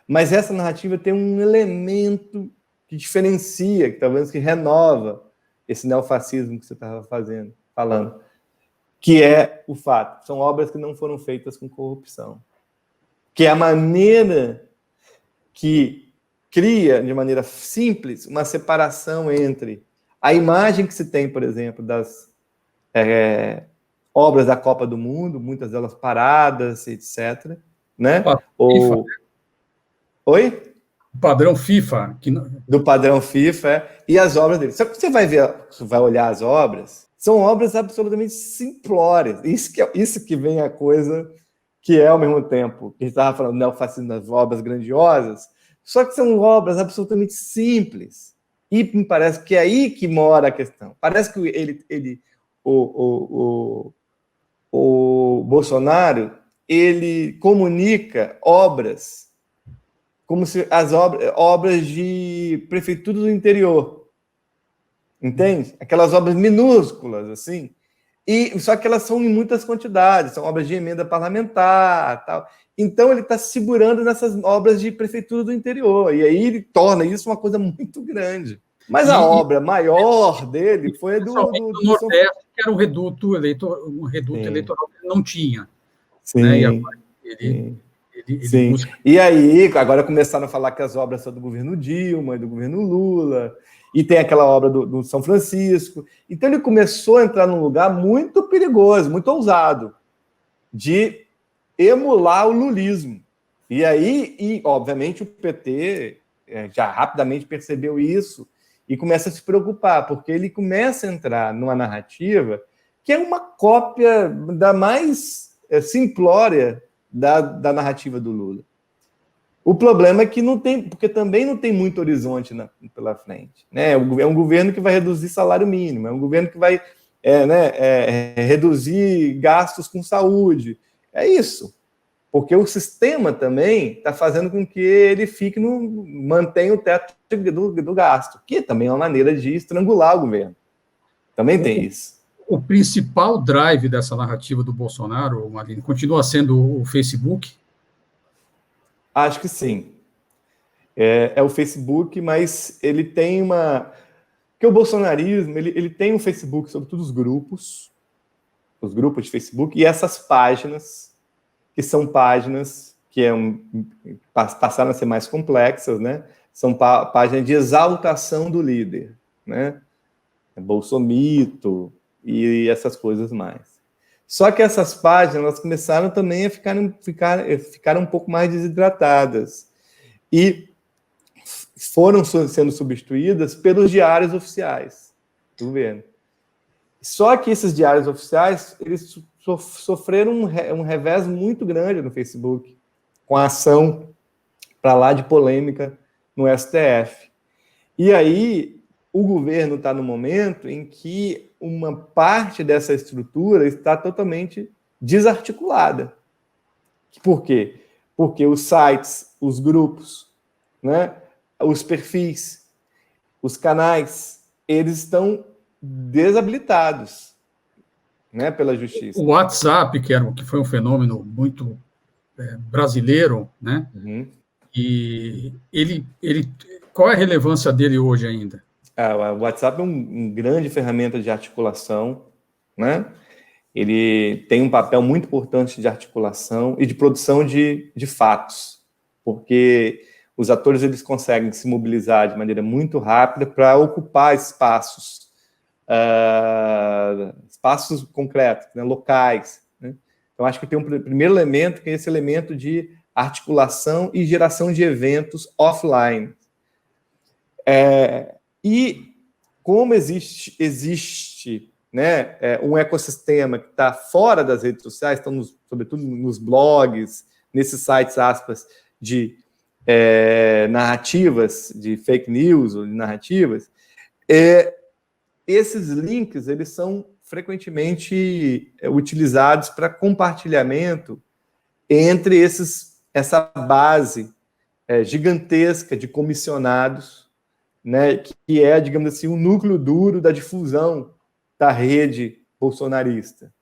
Mas essa narrativa tem um elemento que diferencia, que talvez que renova esse neofascismo que você estava falando, que é o fato, são obras que não foram feitas com corrupção. Que é a maneira que cria, de maneira simples, uma separação entre a imagem que se tem, por exemplo, das obras da Copa do Mundo, muitas delas paradas, etc., né? Oi? Padrão FIFA. Do padrão FIFA, e as obras dele. Só que você vai olhar as obras, são obras absolutamente simplórias. Isso que vem a coisa que é, ao mesmo tempo, que a gente estava falando, neofascismo das obras grandiosas, só que são obras absolutamente simples. E me parece que é aí que mora a questão. Parece que o Bolsonaro, ele comunica obras como se as obras de prefeitura do interior, entende? Aquelas obras minúsculas, assim, só que elas são em muitas quantidades, são obras de emenda parlamentar, tal. Então ele está segurando nessas obras de prefeitura do interior, e aí ele torna isso uma coisa muito grande. Mas a obra maior dele foi a do Nordeste, que era um reduto eleitoral que ele não tinha. Sim. Né? E agora ele busca... E aí, agora começaram a falar que as obras são do governo Dilma e do governo Lula, e tem aquela obra do São Francisco. Então ele começou a entrar num lugar muito perigoso, muito ousado, de emular o lulismo. E aí, obviamente, o PT já rapidamente percebeu isso e começa a se preocupar, porque ele começa a entrar numa narrativa que é uma cópia da mais simplória da narrativa do Lula. O problema é que não tem, porque também não tem muito horizonte pela frente. Né? É um governo que vai reduzir salário mínimo, é um governo que vai reduzir gastos com saúde. É isso. Porque o sistema também está fazendo com que ele mantenha o teto do gasto, que também é uma maneira de estrangular o governo. Também tem isso. O principal drive dessa narrativa do Bolsonaro, Marlene, continua sendo o Facebook? Acho que sim. É o Facebook, mas ele tem uma... Porque o bolsonarismo, ele tem um Facebook, sobretudo os grupos de Facebook, e essas páginas, que são páginas que passaram a ser mais complexas, né? São páginas de exaltação do líder, né? Bolsomito e essas coisas mais. Só que essas páginas elas começaram também a ficar um pouco mais desidratadas e foram sendo substituídas pelos diários oficiais do governo. Só que esses diários oficiais eles sofreram um revés muito grande no Facebook, com a ação para lá de polêmica no STF. E aí o governo está no momento em que uma parte dessa estrutura está totalmente desarticulada. Por quê? Porque os sites, os grupos, né, os perfis, os canais, eles estão desabilitados, né, pela justiça. O WhatsApp, que foi um fenômeno muito brasileiro, né? Uhum. E qual é a relevância dele hoje ainda? O WhatsApp é uma grande ferramenta de articulação, né? Ele tem um papel muito importante de articulação e de produção de fatos, porque os atores eles conseguem se mobilizar de maneira muito rápida para ocupar espaços concretos, né, locais. Né? Então, acho que tem um primeiro elemento, que é esse elemento de articulação e geração de eventos offline. E como existe né, um ecossistema que está fora das redes sociais, estão sobretudo nos blogs, nesses sites, aspas, de narrativas, de fake news ou de narrativas, esses links eles são frequentemente utilizados para compartilhamento entre essa base gigantesca de comissionados, né, que é, digamos assim, o núcleo duro da difusão da rede bolsonarista.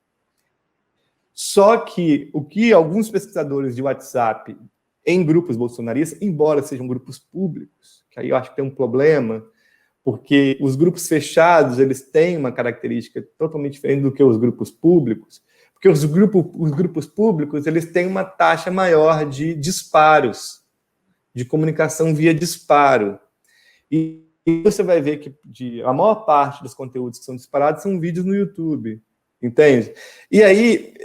Só que o que alguns pesquisadores de WhatsApp em grupos bolsonaristas, embora sejam grupos públicos, que aí eu acho que tem um problema, porque os grupos fechados eles têm uma característica totalmente diferente do que os grupos públicos, porque os grupos públicos eles têm uma taxa maior de disparos, de comunicação via disparo. E você vai ver que a maior parte dos conteúdos que são disparados são vídeos no YouTube, entende? E aí,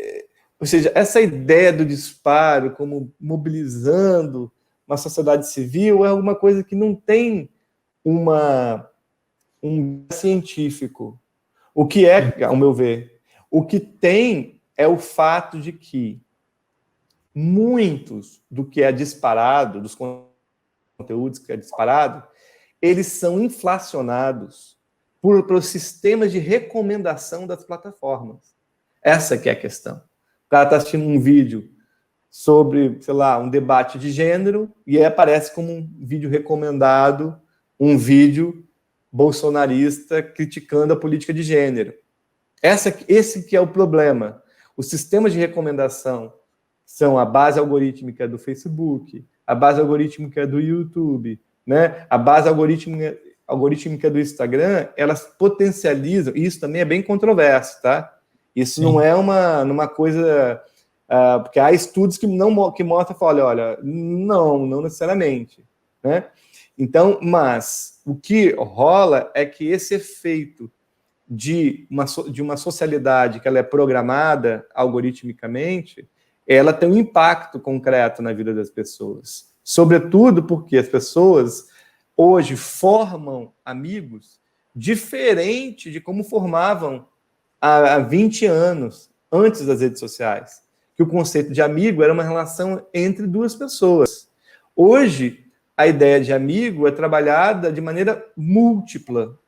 ou seja, essa ideia do disparo como mobilizando uma sociedade civil é alguma coisa que não tem um científico. O que é, ao meu ver, o que tem é o fato de que muitos do que é disparado, dos conteúdos que é disparado, eles são inflacionados pelos sistemas de recomendação das plataformas. Essa que é a questão. O cara está assistindo um vídeo sobre, sei lá, um debate de gênero e aí aparece como um vídeo recomendado, um vídeo bolsonarista criticando a política de gênero. Esse que é o problema. Os sistemas de recomendação são a base algorítmica do Facebook, a base algorítmica do YouTube, né? A base algorítmica do Instagram, elas potencializam, e isso também é bem controverso, tá? Isso Sim. Não é uma coisa... porque há estudos que mostram, olha, não necessariamente, né? Então, mas o que rola é que esse efeito de uma socialidade que ela é programada algoritmicamente, ela tem um impacto concreto na vida das pessoas. Sobretudo porque as pessoas hoje formam amigos diferente de como formavam há 20 anos, antes das redes sociais. Que o conceito de amigo era uma relação entre duas pessoas. Hoje, a ideia de amigo é trabalhada de maneira múltipla,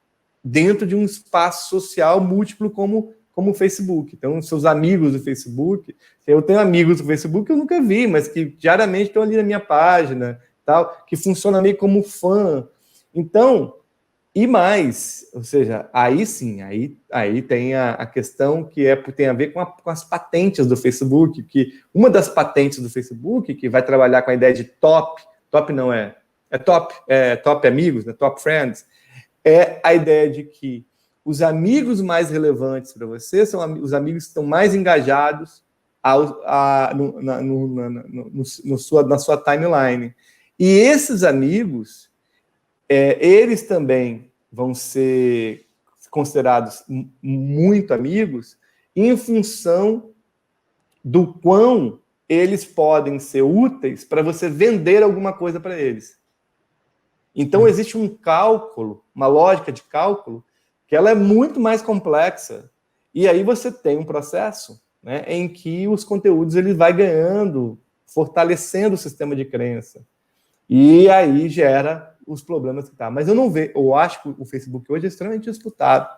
dentro de um espaço social múltiplo como o Facebook. Então, seus amigos do Facebook, eu tenho amigos do Facebook que eu nunca vi, mas que diariamente estão ali na minha página, tal, que funciona meio como fã. Então, e mais, ou seja, aí sim, aí tem a questão que tem a ver com as patentes do Facebook, que uma das patentes do Facebook, que vai trabalhar com a ideia de top não é top amigos, né, top friends, é a ideia de que os amigos mais relevantes para você são os amigos que estão mais engajados na sua timeline. E esses amigos, eles também vão ser considerados muito amigos em função do quão eles podem ser úteis para você vender alguma coisa para eles. Então, existe um cálculo, uma lógica de cálculo, que ela é muito mais complexa. E aí você tem um processo, né, em que os conteúdos ele vai ganhando, fortalecendo o sistema de crença. E aí gera os problemas que tá. Mas eu acho que o Facebook hoje é extremamente disputado.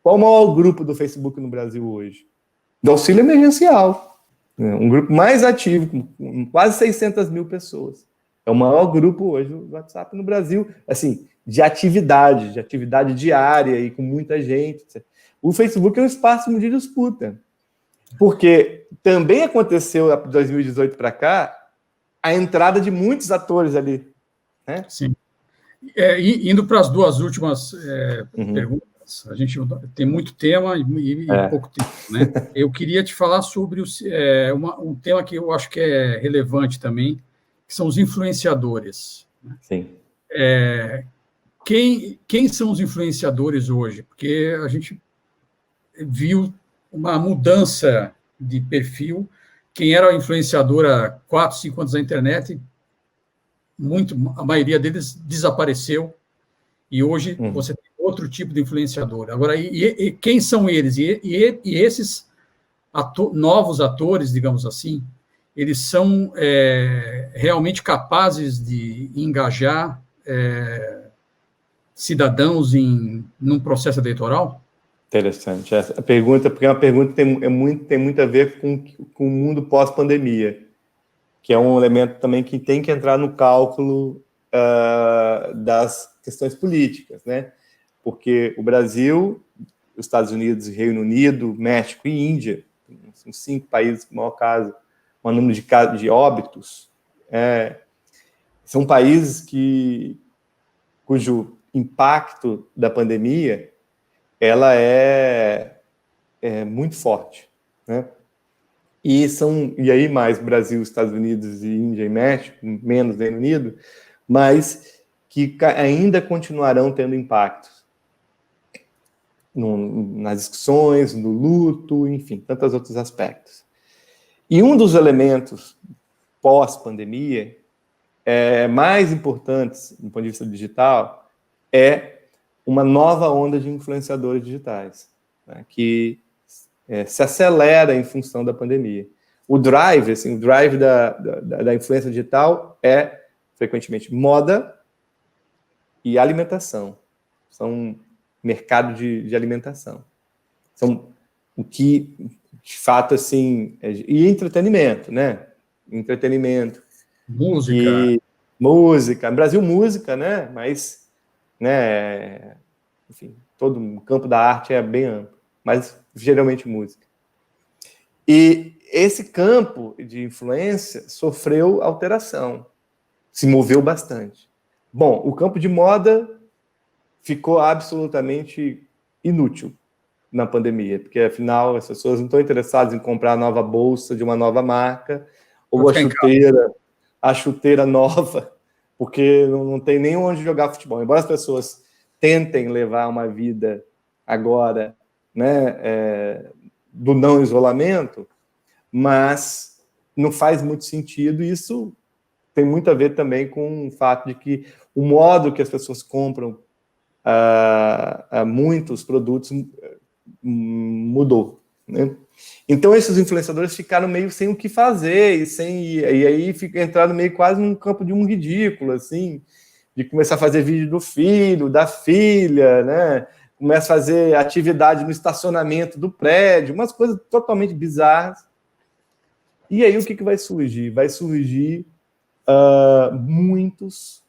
Qual o maior grupo do Facebook no Brasil hoje? Do auxílio emergencial. Um grupo mais ativo, com quase 600 mil pessoas. É o maior grupo hoje do WhatsApp no Brasil, assim, de atividade diária e com muita gente. O Facebook é um espaço de disputa. Porque também aconteceu, de 2018 para cá, a entrada de muitos atores ali. Né? Sim. Indo para as duas últimas perguntas, a gente tem muito tema e pouco tempo. Né? Eu queria te falar sobre um tema que eu acho que é relevante também, que são os influenciadores. Né? Sim. Quem são os influenciadores hoje? Porque a gente viu uma mudança de perfil. Quem era influenciador há 4, 5 anos na internet, a maioria deles desapareceu, e hoje você tem outro tipo de influenciador. Agora, e quem são eles? E esses novos atores, digamos assim, eles são realmente capazes de engajar cidadãos num processo eleitoral? Interessante essa pergunta, porque é uma pergunta que tem muito a ver com o mundo pós-pandemia, que é um elemento também que tem que entrar no cálculo das questões políticas, né? Porque o Brasil, os Estados Unidos, Reino Unido, México e Índia, são 5 países com o maior caso, o número de óbitos, são países cujo impacto da pandemia ela é muito forte, né? E aí mais Brasil, Estados Unidos e Índia e México, menos Reino Unido, mas que ainda continuarão tendo impactos nas discussões, no luto, enfim, tantos outros aspectos. E um dos elementos pós-pandemia mais importantes do ponto de vista digital é uma nova onda de influenciadores digitais, né, que se acelera em função da pandemia. O drive da influência digital é, frequentemente, moda e alimentação. São mercado de alimentação. São o que, de fato, assim... E entretenimento, né? Entretenimento. Música. No Brasil, música, né? Mas, né? Enfim, todo o campo da arte é bem amplo, mas geralmente música. E esse campo de influência sofreu alteração, se moveu bastante. Bom, o campo de moda ficou absolutamente inútil na pandemia, porque afinal as pessoas não estão interessadas em comprar a nova bolsa de uma nova marca ou a chuteira nova, porque não tem nem onde jogar futebol. Embora as pessoas tentem levar uma vida agora, né, do não isolamento, mas não faz muito sentido. Isso tem muito a ver também com o fato de que o modo que as pessoas compram muitos produtos mudou, né? Então esses influenciadores ficaram meio sem o que fazer e aí entraram meio quase num campo de um ridículo, assim, de começar a fazer vídeo do filho, da filha, né? Começa a fazer atividade no estacionamento do prédio, umas coisas totalmente bizarras. E aí o que vai surgir? Vai surgir muitos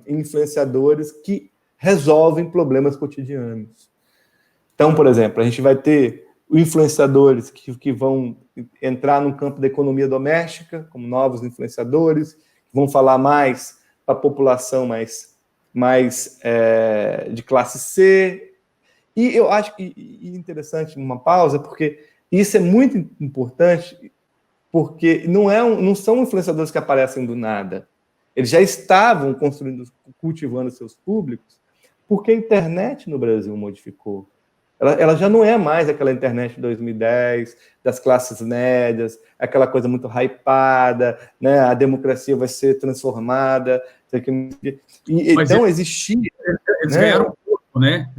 influenciadores que resolvem problemas cotidianos. Então, por exemplo, a gente vai ter influenciadores que vão entrar no campo da economia doméstica, como novos influenciadores, que vão falar mais para a população mais de classe C. E eu acho que interessante uma pausa, porque isso é muito importante, porque não são influenciadores que aparecem do nada. Eles já estavam cultivando seus públicos, porque a internet no Brasil modificou. Ela já não é mais aquela internet de 2010, das classes médias, aquela coisa muito hypada, né? A democracia vai ser transformada. Então, existia... Eles ganharam corpo, né?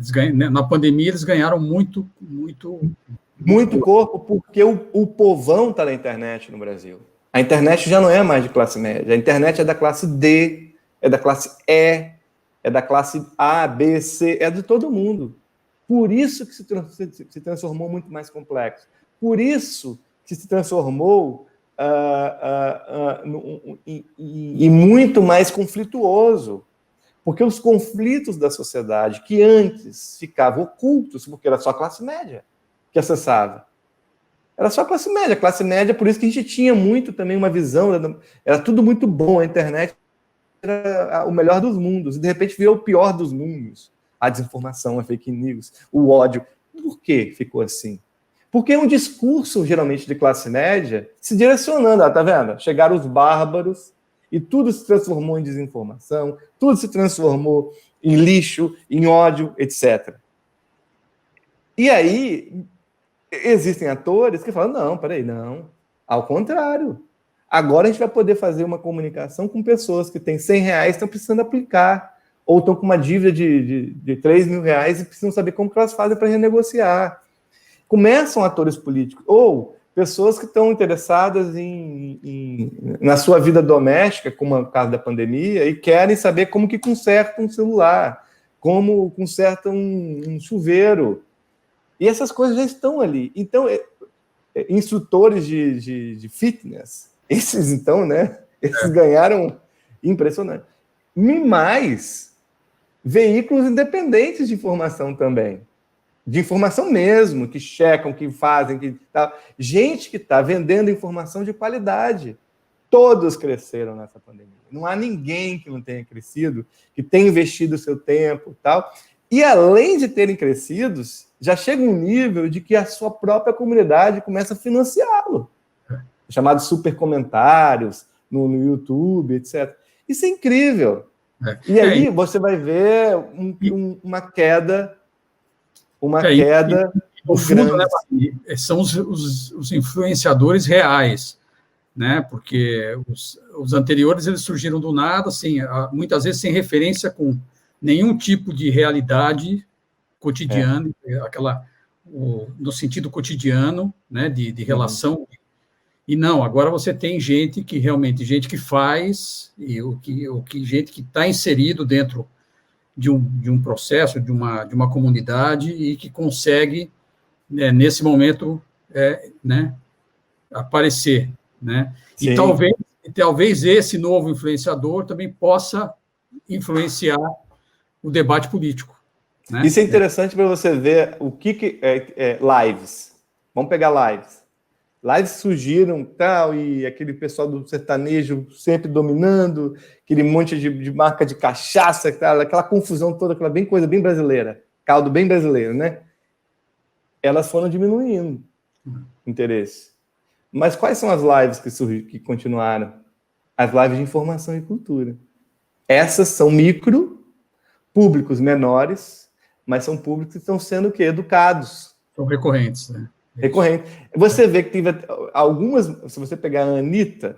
Na pandemia, eles ganharam muito corpo, porque o povão está na internet no Brasil. A internet já não é mais de classe média. A internet é da classe D, é da classe E, é da classe A, B, C, é de todo mundo. Por isso que se transformou muito mais complexo. Por isso que se transformou em muito mais conflituoso. Porque os conflitos da sociedade, que antes ficavam ocultos, porque era só a classe média que acessava. Era só a classe média, por isso que a gente tinha muito também uma visão, era tudo muito bom, a internet era o melhor dos mundos, e de repente veio o pior dos mundos. A desinformação, a fake news, o ódio. Por que ficou assim? Porque é um discurso, geralmente, de classe média, se direcionando, tá vendo? Chegaram os bárbaros e tudo se transformou em desinformação, tudo se transformou em lixo, em ódio, etc. E aí, existem atores que falam, não, peraí, não. Ao contrário. Agora a gente vai poder fazer uma comunicação com pessoas que têm R$100 e estão precisando aplicar, ou estão com uma dívida de R$3.000 e precisam saber como que elas fazem para renegociar. Começam atores políticos, ou pessoas que estão interessadas na sua vida doméstica, como é o caso da pandemia, e querem saber como que consertam um celular, como consertam um chuveiro. E essas coisas já estão ali. Então, instrutores de fitness, esses, então, né? Esses ganharam impressionante. E mais, veículos independentes de informação também. De informação mesmo, que checam, que fazem, que tá. Gente que está vendendo informação de qualidade. Todos cresceram nessa pandemia. Não há ninguém que não tenha crescido, que tenha investido o seu tempo e tal. E além de terem crescido, já chega um nível de que a sua própria comunidade começa a financiá-lo. Chamados super comentários no YouTube, etc. Isso é incrível. E aí você vai ver uma queda. No fundo, né, são os influenciadores reais, né? Porque os anteriores eles surgiram do nada, assim, muitas vezes sem referência com nenhum tipo de realidade cotidiana, no sentido cotidiano, né, de relação. E não, agora você tem gente que faz, gente que está inserido dentro de um processo, de uma comunidade e que consegue, né, nesse momento, né, aparecer. Né? E talvez esse novo influenciador também possa influenciar o debate político. Né? Isso é interessante para você ver o que lives. Vamos pegar lives. Lives surgiram, tal, e aquele pessoal do sertanejo sempre dominando, aquele monte de marca de cachaça, tal, aquela confusão toda, aquela coisa bem brasileira, caldo bem brasileiro, né? Elas foram diminuindo interesse. Mas quais são as lives que continuaram? As lives de informação e cultura. Essas são micro, públicos menores, mas são públicos que estão sendo o quê? Educados. São recorrentes, né? Recorrente. Você vê que teve algumas, se você pegar a Anitta,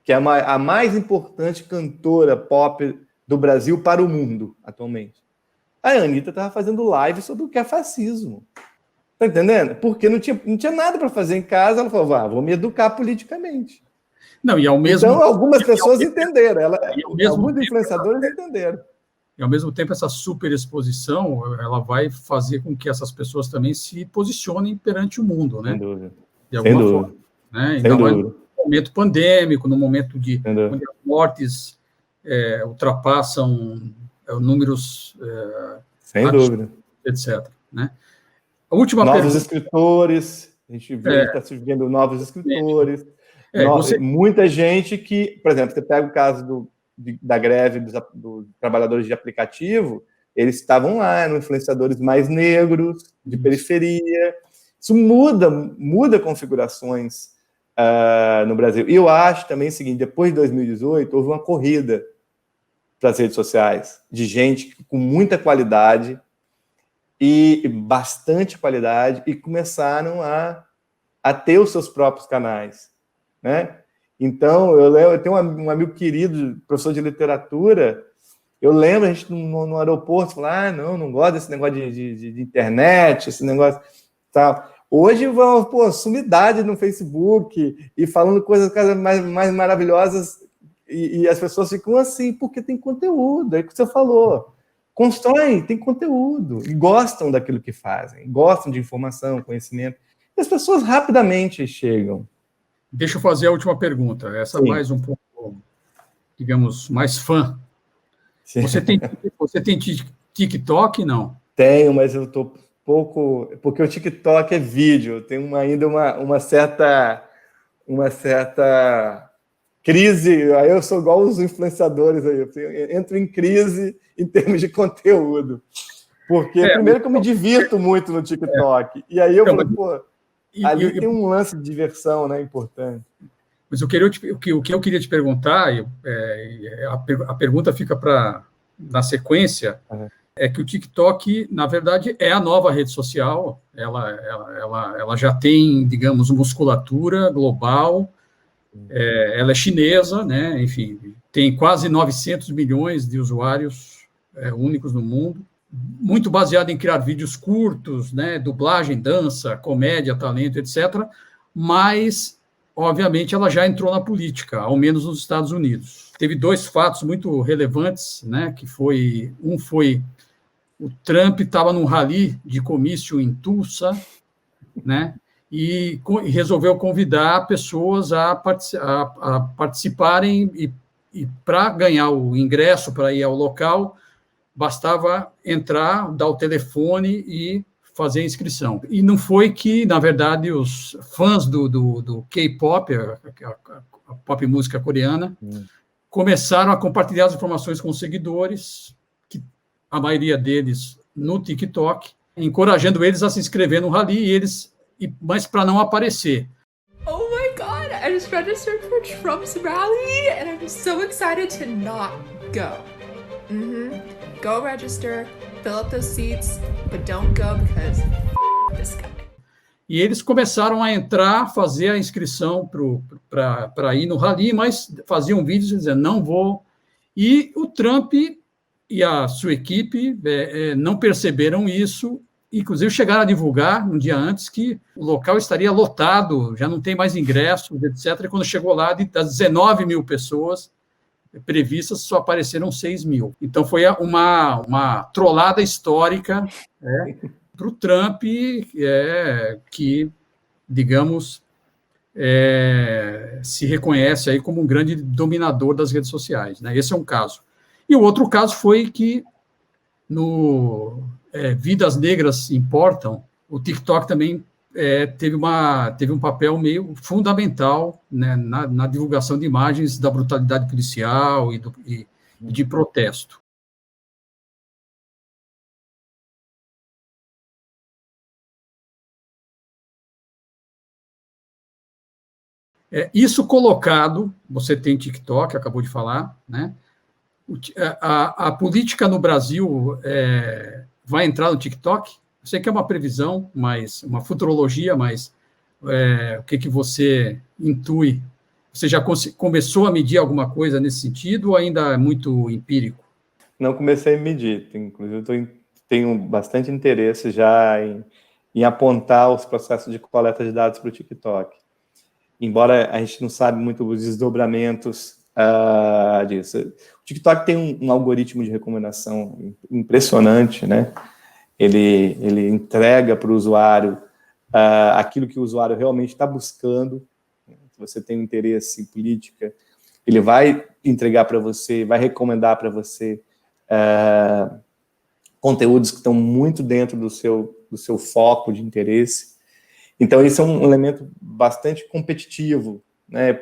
que é a mais importante cantora pop do Brasil para o mundo, atualmente. A Anitta estava fazendo live sobre o que é fascismo. Tá entendendo? Porque não tinha nada para fazer em casa, ela falou, vou me educar politicamente. Não, e ao mesmo Então, algumas pessoas entenderam, alguns tempo, influenciadores entenderam. E, ao mesmo tempo, essa superexposição, ela vai fazer com que essas pessoas também se posicionem perante o mundo, né? Sem dúvida. De alguma forma. Né? Ainda mais no momento pandêmico, no momento onde as mortes ultrapassam números... Sem dúvida. Etc. Né? A última novos escritores, a gente está surgindo novos escritores, muita gente que, por exemplo, você pega o caso da greve dos trabalhadores de aplicativo, eles estavam lá, eram influenciadores mais negros, de periferia. Isso muda configurações no Brasil. E eu acho também o seguinte, depois de 2018, houve uma corrida para as redes sociais, de gente com muita qualidade, e bastante qualidade, e começaram a ter os seus próprios canais, né? Então, eu tenho um amigo querido, professor de literatura, eu lembro a gente no aeroporto, falar, não gosto desse negócio de internet, esse negócio tal. Hoje, sumidade no Facebook, e falando coisas mais maravilhosas, e as pessoas ficam assim, porque tem conteúdo, é o que você falou. Constroem, tem conteúdo, e gostam daquilo que fazem, gostam de informação, conhecimento, e as pessoas rapidamente chegam. Deixa eu fazer a última pergunta, essa Sim. Mais um pouco, digamos, mais fã. Sim. Você tem TikTok, não? Tenho, mas eu estou pouco... Porque o TikTok é vídeo, tem ainda uma certa crise, aí eu sou igual os influenciadores aí, eu entro em crise em termos de conteúdo. Porque, primeiro que eu me divirto muito no TikTok, e aí eu falo, ali tem um lance de diversão, né, importante. Mas o que eu queria te perguntar, a pergunta fica na sequência, é que o TikTok, na verdade, é a nova rede social, ela já tem, digamos, musculatura global, ela é chinesa, né? Enfim, tem quase 900 milhões de usuários únicos no mundo, muito baseado em criar vídeos curtos, né? Dublagem, dança, comédia, talento, etc. Mas, obviamente, ela já entrou na política, ao menos nos Estados Unidos. Teve dois fatos muito relevantes, né? Um foi o Trump estava num rally de comício em Tulsa, né? E resolveu convidar pessoas a participarem, e para ganhar o ingresso para ir ao local, bastava entrar, dar o telefone e fazer a inscrição. E não foi que, na verdade, os fãs do K-pop, a pop música coreana, começaram a compartilhar as informações com os seguidores, que a maioria deles no TikTok, encorajando eles a se inscrever no rally, mas para não aparecer. Oh my God, I just registered for Trump's rally and I'm so excited to not go. Go register, fill up those seats, but don't go because this guy. E eles começaram a entrar, fazer a inscrição para ir no rally, mas faziam vídeos dizendo, não vou. E o Trump e a sua equipe não perceberam isso, inclusive chegaram a divulgar, um dia antes, que o local estaria lotado, já não tem mais ingressos, etc. E quando chegou lá, das 19 mil pessoas previstas, só apareceram 6 mil. Então, foi uma trollada histórica para o Trump, que, digamos, se reconhece aí como um grande dominador das redes sociais, né? Esse é um caso. E o outro caso foi que, Vidas Negras Importam, o TikTok também teve um papel meio fundamental, né, na divulgação de imagens da brutalidade policial e de protesto. Isso colocado, você tem TikTok, acabou de falar, né? A política no Brasil vai entrar no TikTok? Eu sei que é uma previsão, mas uma futurologia, mas o que você intui? Você já começou a medir alguma coisa nesse sentido ou ainda é muito empírico? Não comecei a medir, inclusive tenho bastante interesse já em apontar os processos de coleta de dados para o TikTok. Embora a gente não sabe muito os desdobramentos disso. O TikTok tem um algoritmo de recomendação impressionante, né? Ele entrega para o usuário aquilo que o usuário realmente está buscando. Se você tem um interesse em política, ele vai entregar para você, vai recomendar para você conteúdos que estão muito dentro do seu foco de interesse. Então, esse é um elemento bastante competitivo, né?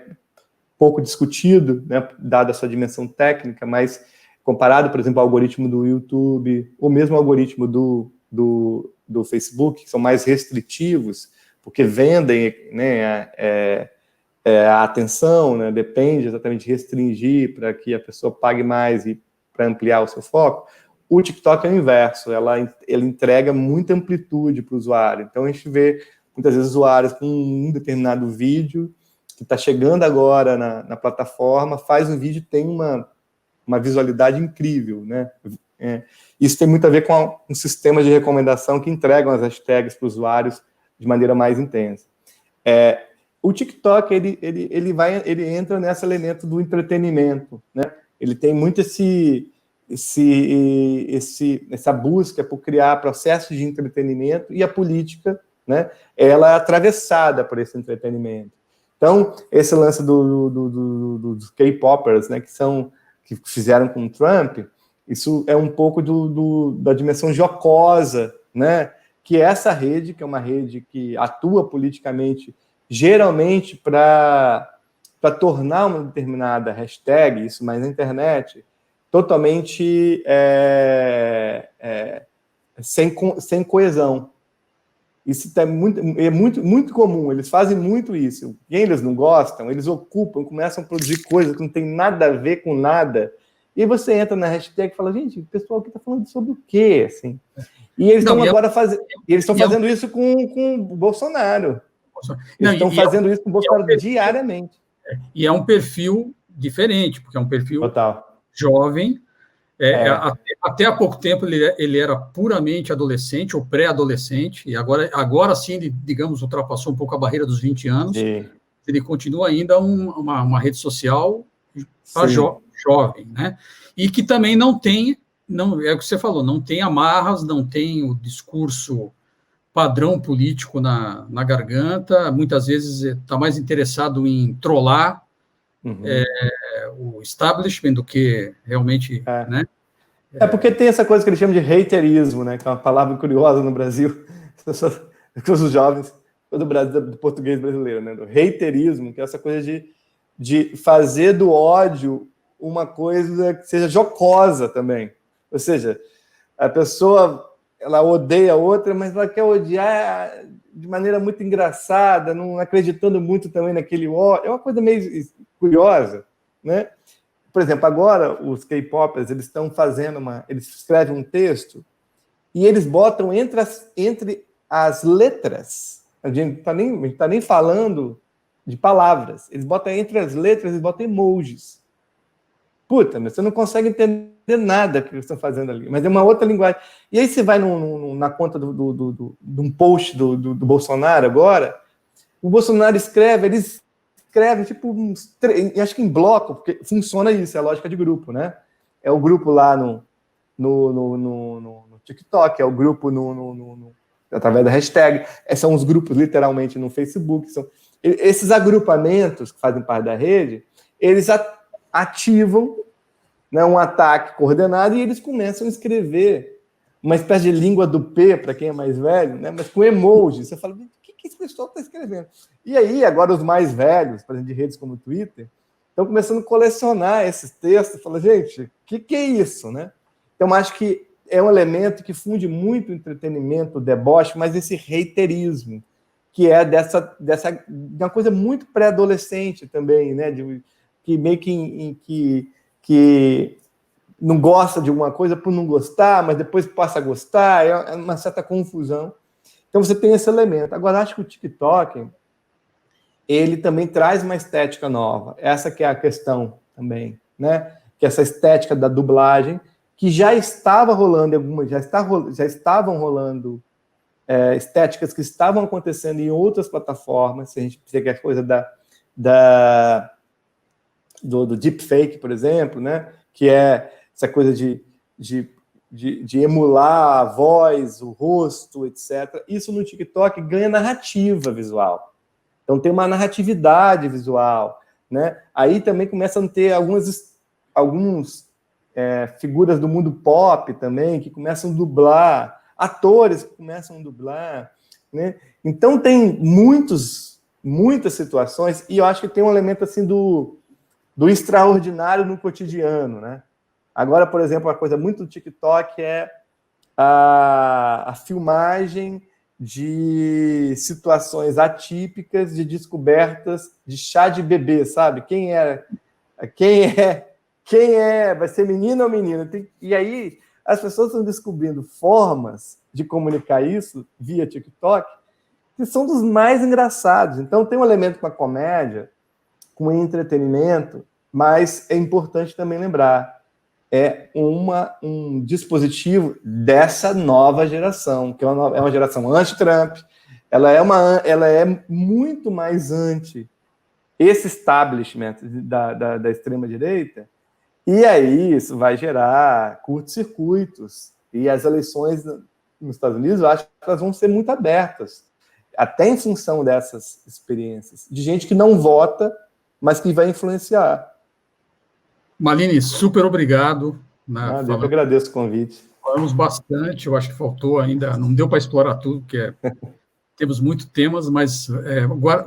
Pouco discutido, né? Dada a sua dimensão técnica, mas comparado, por exemplo, ao algoritmo do YouTube, ou mesmo ao algoritmo do Facebook, que são mais restritivos, porque vendem, né, a atenção, né? Depende exatamente de restringir para que a pessoa pague mais e para ampliar o seu foco. O TikTok é o inverso, ele entrega muita amplitude para o usuário. Então, a gente vê, muitas vezes, usuários com um determinado vídeo que está chegando agora na plataforma, faz um vídeo e tem uma visualidade incrível, né? Isso tem muito a ver com um sistema de recomendação que entregam as hashtags para os usuários de maneira mais intensa. O TikTok, ele entra nesse elemento do entretenimento, né? Ele tem muito essa busca por criar processos de entretenimento, e a política, né, ela é atravessada por esse entretenimento. Então, esse lance dos K-popers, né, que fizeram com o Trump, isso é um pouco da dimensão jocosa, né, que essa rede, que é uma rede que atua politicamente, geralmente para tornar uma determinada hashtag, isso mais na internet, totalmente sem coesão. Isso é muito comum, eles fazem muito isso. Quem eles não gostam, eles ocupam, começam a produzir coisas que não tem nada a ver com nada, e você entra na hashtag e fala, gente, o pessoal aqui está falando sobre o quê? Assim? E eles estão agora fazendo isso com o Bolsonaro. Eles estão fazendo isso com o Bolsonaro diariamente. E é um perfil diferente, porque é um perfil total jovem. Até há pouco tempo ele era puramente adolescente ou pré-adolescente, e agora sim, digamos, ultrapassou um pouco a barreira dos 20 anos. Sim. Ele continua ainda uma rede social para jovem, né? E que também não tem, é o que você falou, não tem amarras, não tem o discurso padrão político na garganta, muitas vezes está mais interessado em trollar o establishment do que realmente... né? Porque tem essa coisa que eles chamam de haterismo, né? Que é uma palavra curiosa no Brasil, os jovens do português brasileiro, né? Do haterismo, que é essa coisa de fazer do ódio uma coisa que seja jocosa também. Ou seja, a pessoa ela odeia a outra, mas ela quer odiar de maneira muito engraçada, não acreditando muito também naquele ódio. É uma coisa meio curiosa, né? Por exemplo, agora os K-popers, eles estão fazendo eles escrevem um texto e eles botam entre as letras, a gente não está nem falando de palavras, eles botam entre as letras, eles botam emojis. Puta, mas você não consegue entender nada que eles estão fazendo ali, mas é uma outra linguagem. E aí você vai na conta de um post do Bolsonaro agora, o Bolsonaro eles escrevem, tipo, acho que em bloco, porque funciona isso, é a lógica de grupo, né? É o grupo lá no TikTok, é o grupo através da hashtag, são os grupos literalmente no Facebook, esses agrupamentos que fazem parte da rede, eles ativam, né, um ataque coordenado e eles começam a escrever uma espécie de língua do P, para quem é mais velho, né, mas com emoji. Você fala, o que esse pessoal está escrevendo? E aí, agora os mais velhos, por exemplo, de redes como o Twitter, estão começando a colecionar esses textos. Fala, gente, o que é isso, né? Então, acho que é um elemento que funde muito o entretenimento, o deboche, mas esse haterismo, que é de uma coisa muito pré-adolescente também, né? Que meio que não gosta de alguma coisa por não gostar, mas depois passa a gostar, é uma certa confusão. Então você tem esse elemento. Agora, acho que o TikTok, ele também traz uma estética nova. Essa que é a questão também, né? Que essa estética da dublagem, que já estava rolando, já estavam rolando estéticas que estavam acontecendo em outras plataformas, se a gente pega a coisa do deepfake, por exemplo, né? Que é essa coisa de emular a voz, o rosto, etc. Isso no TikTok ganha narrativa visual. Então tem uma narratividade visual, né? Aí também começam a ter algumas figuras do mundo pop também, que começam a dublar, atores que começam a dublar, né? Então tem muitas situações, e eu acho que tem um elemento assim do extraordinário no cotidiano, né? Agora, por exemplo, uma coisa muito do TikTok é a filmagem de situações atípicas, de descobertas de chá de bebê, sabe? Quem é? Vai ser menino ou menina? E aí as pessoas estão descobrindo formas de comunicar isso via TikTok que são dos mais engraçados. Então tem um elemento com a comédia, com o entretenimento, mas é importante também lembrar, é um dispositivo dessa nova geração, que é uma geração anti-Trump, ela é muito mais anti esse establishment da extrema-direita, e aí isso vai gerar curtos-circuitos, e as eleições nos Estados Unidos, eu acho que elas vão ser muito abertas, até em função dessas experiências, de gente que não vota, mas que vai influenciar. Malini, super obrigado. Eu que agradeço o convite. Falamos bastante, eu acho que faltou ainda, não deu para explorar tudo, porque temos muitos temas, mas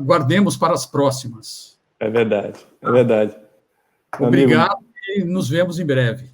guardemos para as próximas. É verdade, é verdade. Obrigado e nos vemos em breve.